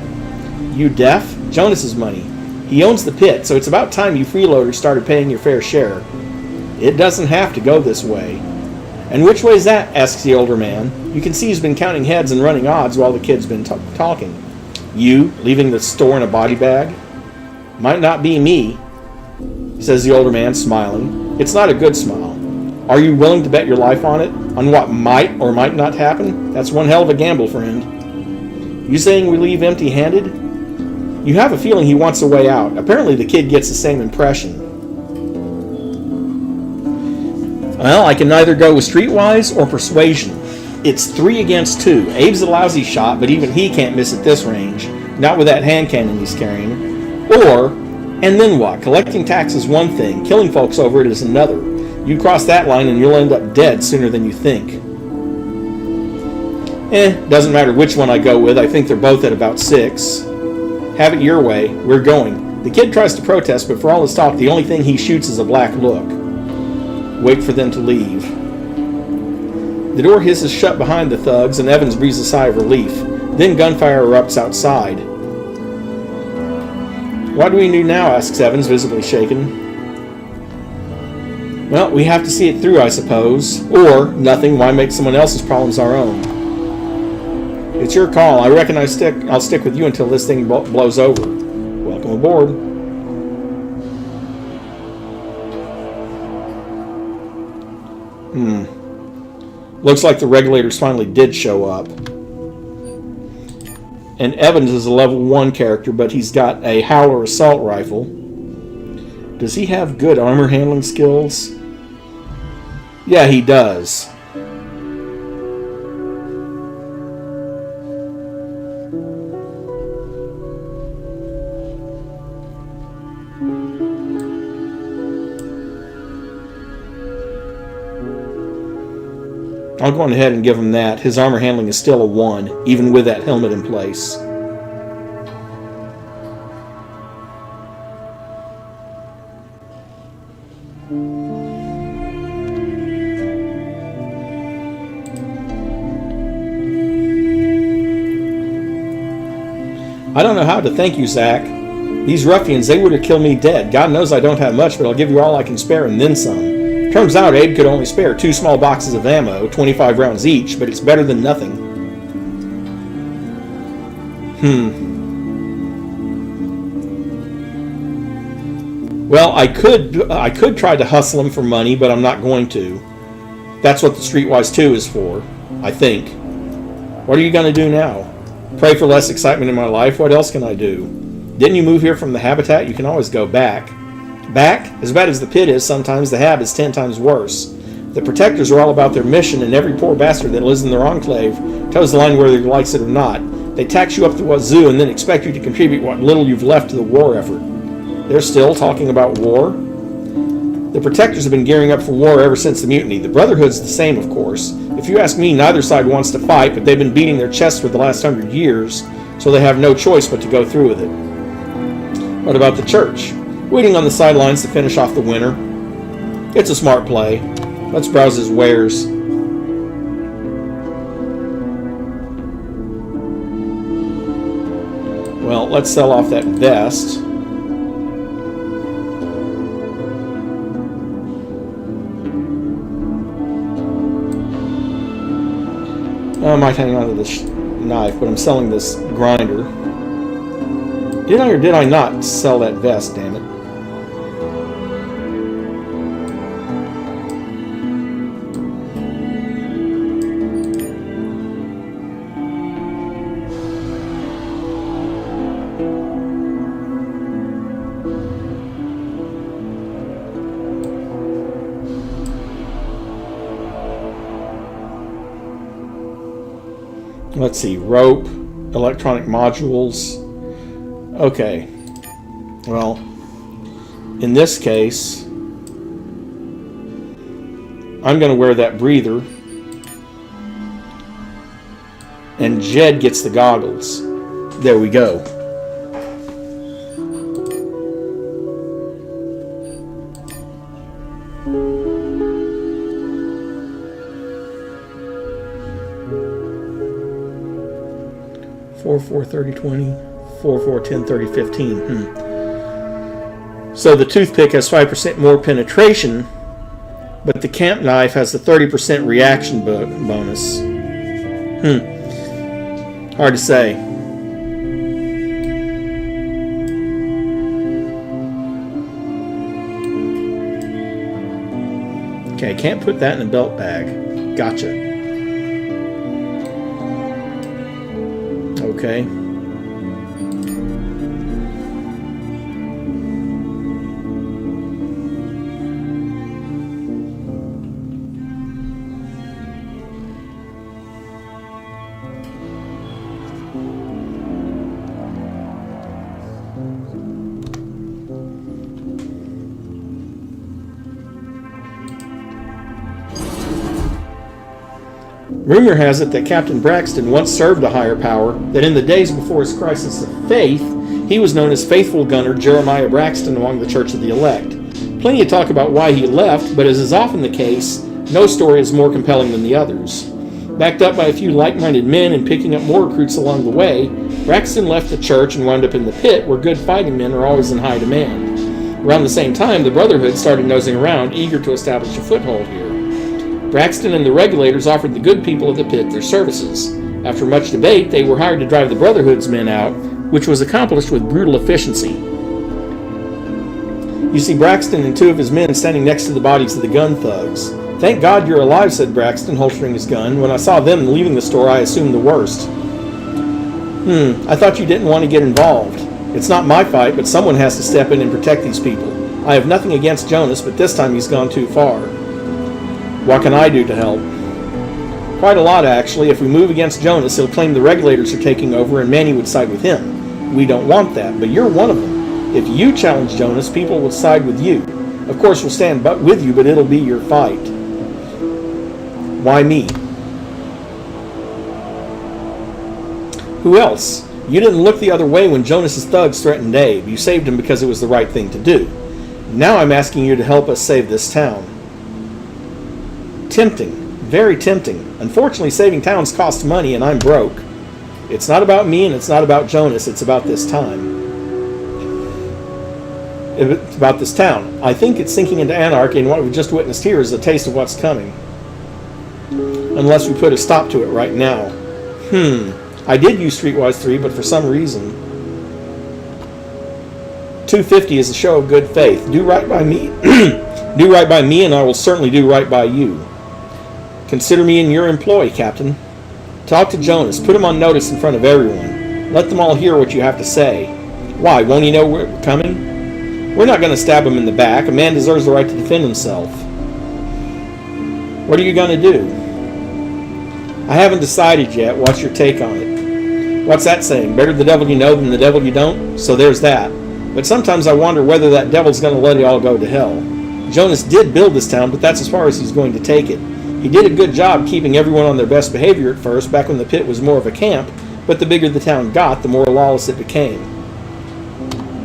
"You deaf? Jonas's money. He owns the pit, so it's about time you freeloaders started paying your fair share." "It doesn't have to go this way." "And which way's that?" asks the older man. You can see he's been counting heads and running odds while the kid's been talking. "You, leaving the store in a body bag?" "Might not be me," says the older man, smiling. It's not a good smile. "Are you willing to bet your life on it? On what might or might not happen? That's one hell of a gamble, friend." "You saying we leave empty-handed?" You have a feeling he wants a way out. Apparently the kid gets the same impression. "Well, I can neither go with streetwise or persuasion. It's 3 against 2. Abe's a lousy shot, but even he can't miss at this range. Not with that hand cannon he's carrying. Or, and then what? Collecting tax is one thing. Killing folks over it is another. You cross that line and you'll end up dead sooner than you think." Doesn't matter which one I go with. I think they're both at about 6. "Have it your way. We're going." The kid tries to protest, but for all his talk, the only thing he shoots is a black look. Wait for them to leave. The door hisses shut behind the thugs, and Evans breathes a sigh of relief. Then gunfire erupts outside. "What do we do now?" asks Evans, visibly shaken. "Well, we have to see it through, I suppose. Or, nothing. Why make someone else's problems our own?" "It's your call. I reckon I'll stick with you until this thing blows over. Welcome aboard." Looks like the regulators finally did show up. And Evans is a level 1 character, but he's got a Howler assault rifle. Does he have good armor handling skills? Yeah, he does. I'll go on ahead and give him that. His armor handling is still a 1, even with that helmet in place. "I don't know how to thank you, Zach. These ruffians, they would have killed me dead. God knows I don't have much, but I'll give you all I can spare and then some. Turns out Abe could only spare 2 small boxes of ammo, 25 rounds each, but it's better than nothing." Well, I could try to hustle him for money, but I'm not going to. That's what the Streetwise 2 is for, I think. What are you going to do now? Pray for less excitement in my life. What else can I do? Didn't you move here from the habitat? You can always go back. Back? As bad as the pit is, sometimes the hab is 10 times worse. The protectors are all about their mission, and every poor bastard that lives in their enclave toes the line whether he likes it or not. They tax you up the wazoo and then expect you to contribute what little you've left to the war effort. They're still talking about war? The protectors have been gearing up for war ever since the mutiny. The Brotherhood's the same, of course. If you ask me, neither side wants to fight, but they've been beating their chests for the last 100 years, so they have no choice but to go through with it. What about the church? Waiting on the sidelines to finish off the winter. It's a smart play. Let's browse his wares. Well, let's sell off that vest. I might hang on to this knife, but I'm selling this grinder. Did I or did I not sell that vest, damn it? Let's see, rope, electronic modules. Okay, well, in this case, I'm going to wear that breather, and Jed gets the goggles. There we go. Four 30-20, 4 10 30 15. So the toothpick has 5% more penetration, but the camp knife has the 30% reaction bonus. Hard to say. Okay, can't put that in a belt bag. Gotcha. Okay. Rumor has it that Captain Braxton once served a higher power, that in the days before his crisis of faith, he was known as Faithful Gunner Jeremiah Braxton among the Church of the Elect. Plenty of talk about why he left, but as is often the case, no story is more compelling than the others. Backed up by a few like-minded men and picking up more recruits along the way, Braxton left the church and wound up in the pit, where good fighting men are always in high demand. Around the same time, the Brotherhood started nosing around, eager to establish a foothold here. Braxton and the regulators offered the good people of the pit their services. After much debate, they were hired to drive the Brotherhood's men out, which was accomplished with brutal efficiency. You see Braxton and two of his men standing next to the bodies of the gun thugs. "Thank God you're alive," said Braxton, holstering his gun. "When I saw them leaving the store, I assumed the worst." I thought you didn't want to get involved. It's not my fight, but someone has to step in and protect these people. I have nothing against Jonas, but this time he's gone too far. What can I do to help? Quite a lot, actually. If we move against Jonas, he'll claim the regulators are taking over and Manny would side with him. We don't want that, but you're one of them. If you challenge Jonas, people will side with you. Of course, we'll stand with you, but it'll be your fight. Why me? Who else? You didn't look the other way when Jonas's thugs threatened Dave. You saved him because it was the right thing to do. Now I'm asking you to help us save this town. Tempting. Very tempting. Unfortunately, saving towns costs money, and I'm broke. It's not about me, and it's not about Jonas. It's about this time. It's about this town. I think it's sinking into anarchy, and what we've just witnessed here is a taste of what's coming. Unless we put a stop to it right now. I did use Streetwise 3, but for some reason. 250 is a show of good faith. Do right by me. Do right by me, and I will certainly do right by you. Consider me in your employ, Captain. Talk to Jonas. Put him on notice in front of everyone. Let them all hear what you have to say. Why? Won't he know we're coming? We're not going to stab him in the back. A man deserves the right to defend himself. What are you going to do? I haven't decided yet. What's your take on it? What's that saying? Better the devil you know than the devil you don't? So there's that. But sometimes I wonder whether that devil's going to let it all go to hell. Jonas did build this town, but that's as far as he's going to take it. He did a good job keeping everyone on their best behavior at first, back when the pit was more of a camp, but the bigger the town got, the more lawless it became.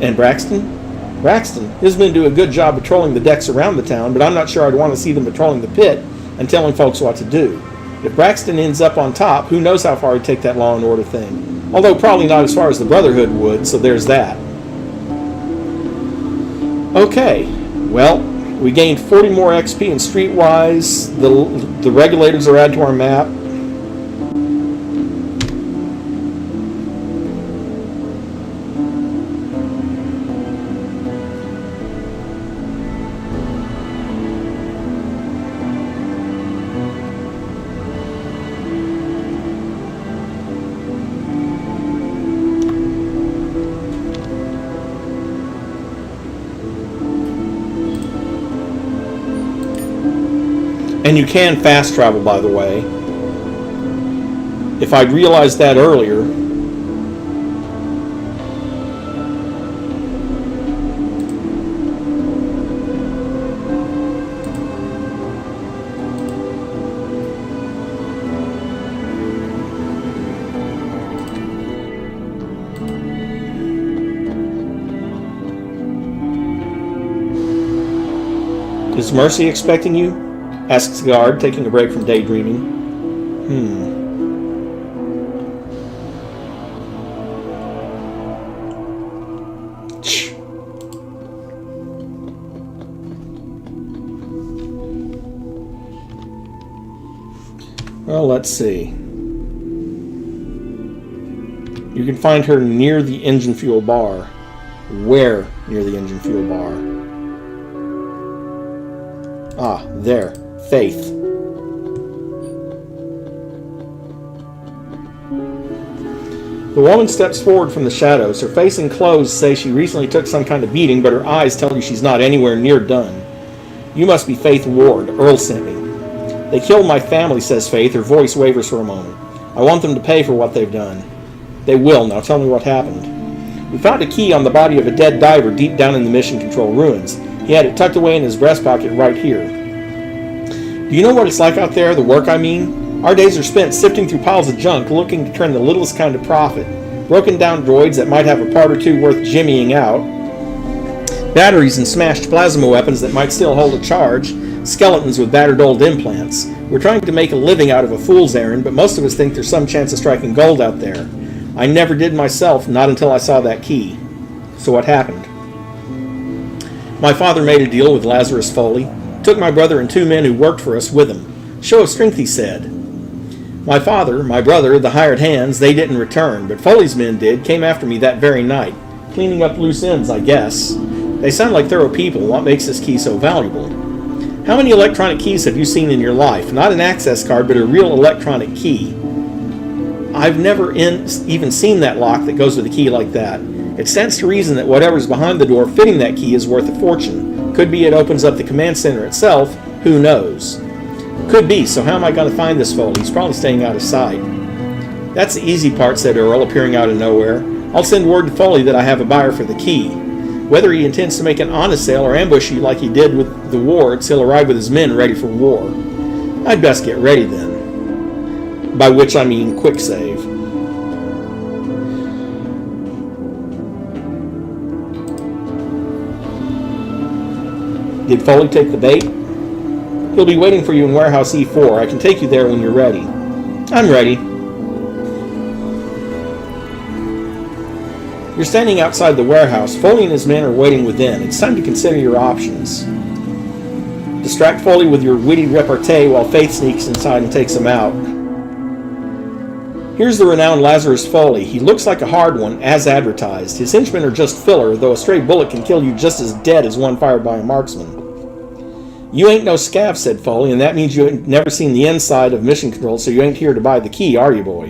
And Braxton? Braxton, his men do a good job patrolling the decks around the town, but I'm not sure I'd want to see them patrolling the pit and telling folks what to do. If Braxton ends up on top, who knows how far he'd take that law and order thing. Although probably not as far as the Brotherhood would, so there's that. Okay, well, we gained 40 more XP in Streetwise. The regulators are added to our map. And you can fast travel, by the way. If I'd realized that earlier. Is Mercy expecting you? Asks the guard, taking a break from daydreaming. Shh. Well, let's see. You can find her near the engine fuel bar. Where near the engine fuel bar? Ah, there. Faith. The woman steps forward from the shadows. Her face and clothes say she recently took some kind of beating, but her eyes tell you she's not anywhere near done. You must be Faith Ward. Earl sent me. They killed my family, says Faith. Her voice wavers for a moment. I want them to pay for what they've done. They will. Now tell me what happened. We found a key on the body of a dead diver deep down in the mission control ruins. He had it tucked away in his breast pocket right here. Do you know what it's like out there, the work I mean? Our days are spent sifting through piles of junk, looking to turn the littlest kind of profit. Broken down droids that might have a part or two worth jimmying out. Batteries and smashed plasma weapons that might still hold a charge. Skeletons with battered old implants. We're trying to make a living out of a fool's errand, but most of us think there's some chance of striking gold out there. I never did myself, not until I saw that key. So what happened? My father made a deal with Lazarus Foley. Took my brother and 2 men who worked for us with him. Show of strength, he said. My father, my brother, the hired hands, they didn't return, but Foley's men did, came after me that very night. Cleaning up loose ends, I guess. They sound like thorough people. What makes this key so valuable? How many electronic keys have you seen in your life? Not an access card, but a real electronic key. I've never even seen that lock that goes with a key like that. It stands to reason that whatever's behind the door fitting that key is worth a fortune. Could be it opens up the command center itself. Who knows? Could be, so how am I going to find this Foley? He's probably staying out of sight. That's the easy part, said Earl, appearing out of nowhere. I'll send word to Foley that I have a buyer for the key. Whether he intends to make an honest sale or ambush you like he did with the wards, he'll arrive with his men ready for war. I'd best get ready then. By which I mean quick save. Did Foley take the bait? He'll be waiting for you in Warehouse E4. I can take you there when you're ready. I'm ready. You're standing outside the warehouse. Foley and his men are waiting within. It's time to consider your options. Distract Foley with your witty repartee while Faith sneaks inside and takes him out. Here's the renowned Lazarus Foley. He looks like a hard one, as advertised. His henchmen are just filler, though a stray bullet can kill you just as dead as one fired by a marksman. You ain't no scav, said Foley, and that means you ain't never seen the inside of Mission Control, so you ain't here to buy the key, are you, boy?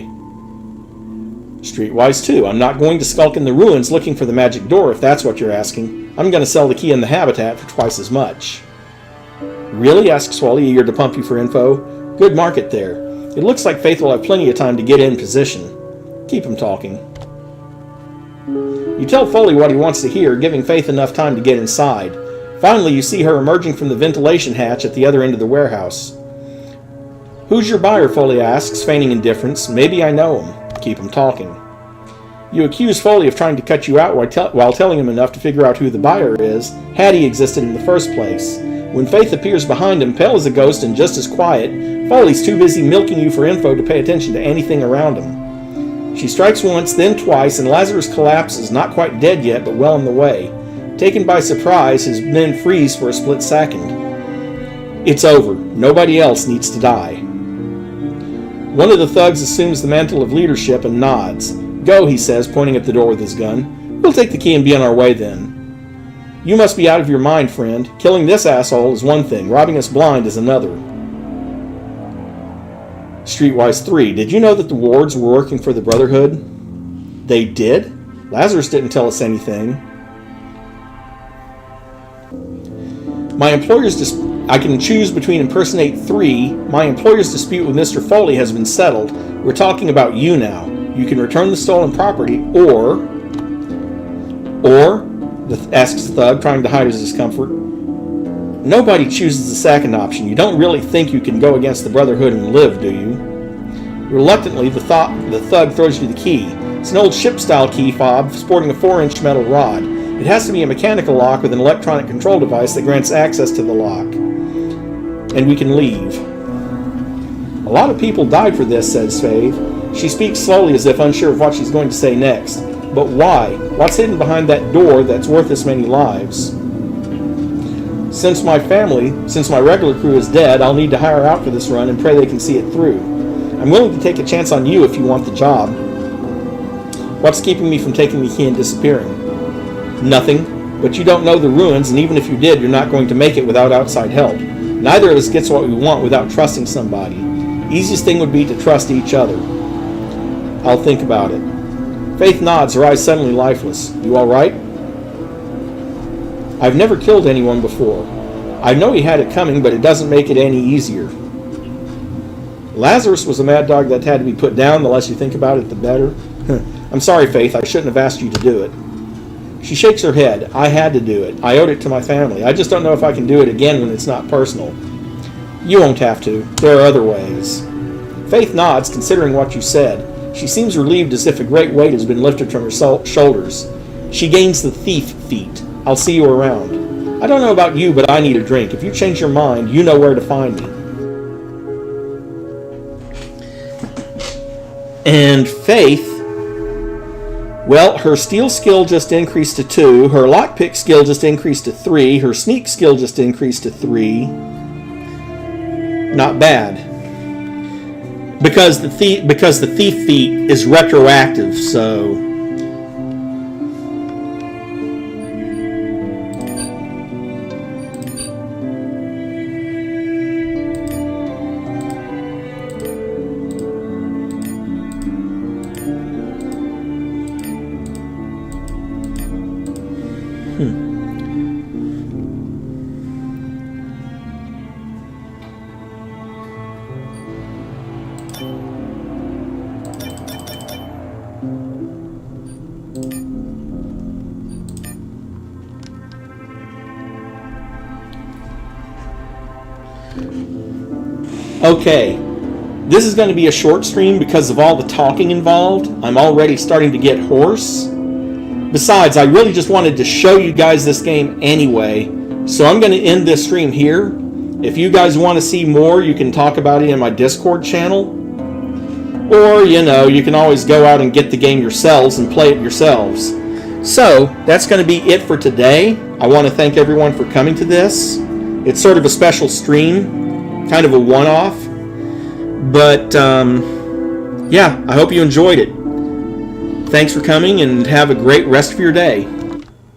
Streetwise 2. I'm not going to skulk in the ruins looking for the magic door, if that's what you're asking. I'm going to sell the key in the habitat for twice as much. Really? Asks Foley, eager to pump you for info. Good market there. It looks like Faith will have plenty of time to get in position. Keep him talking. You tell Foley what he wants to hear, giving Faith enough time to get inside. Finally, you see her emerging from the ventilation hatch at the other end of the warehouse. Who's your buyer? Foley asks, feigning indifference. Maybe I know him. Keep him talking. You accuse Foley of trying to cut you out while telling him enough to figure out who the buyer is, had he existed in the first place. When Faith appears behind him, pale as a ghost and just as quiet, Foley's too busy milking you for info to pay attention to anything around him. She strikes once, then twice, and Lazarus collapses, not quite dead yet, but well in the way. Taken by surprise, his men freeze for a split second. It's over. Nobody else needs to die. One of the thugs assumes the mantle of leadership and nods. Go, he says, pointing at the door with his gun. We'll take the key and be on our way then. You must be out of your mind, friend. Killing this asshole is one thing. Robbing us blind is another. Streetwise 3. Did you know that the wards were working for the Brotherhood? They did? Lazarus didn't tell us anything. My employer's I can choose between impersonate 3. My employer's dispute with Mr. Foley has been settled. We're talking about you now. You can return the stolen property, or, asks the thug, trying to hide his discomfort. Nobody chooses the second option. You don't really think you can go against the Brotherhood and live, do you? Reluctantly, the thug throws you the key. It's an old ship-style key fob sporting a 4-inch metal rod. It has to be a mechanical lock with an electronic control device that grants access to the lock. And we can leave. A lot of people died for this, says Faith. She speaks slowly as if unsure of what she's going to say next. But why? What's hidden behind that door that's worth this many lives? Since my regular crew is dead, I'll need to hire out for this run and pray they can see it through. I'm willing to take a chance on you if you want the job. What's keeping me from taking the key and disappearing? Nothing, but you don't know the ruins, and even if you did, you're not going to make it without outside help. Neither of us gets what we want without trusting somebody. Easiest thing would be to trust each other. I'll think about it. Faith nods, her eyes suddenly lifeless. You all right? I've never killed anyone before. I know he had it coming, but it doesn't make it any easier. Lazarus was a mad dog that had to be put down. The less you think about it, the better. I'm sorry, Faith. I shouldn't have asked you to do it. She shakes her head. I had to do it. I owed it to my family. I just don't know if I can do it again when it's not personal. You won't have to. There are other ways. Faith nods, considering what you said. She seems relieved, as if a great weight has been lifted from her shoulders. She gains the thief feat. I'll see you around. I don't know about you, but I need a drink. If you change your mind, you know where to find me. And Faith, well, her steal skill just increased to 2. Her lockpick skill just increased to 3. Her sneak skill just increased to 3. Not bad. Because the thief feat is retroactive, so okay, this is going to be a short stream because of all the talking involved. I'm already starting to get hoarse. Besides, I really just wanted to show you guys this game anyway, so I'm going to end this stream here. If you guys want to see more, you can talk about it in my Discord channel. Or, you can always go out and get the game yourselves and play it yourselves. So, that's going to be it for today. I want to thank everyone for coming to this. It's sort of a special stream, kind of a one-off. But, yeah, I hope you enjoyed it. Thanks for coming, and have a great rest of your day.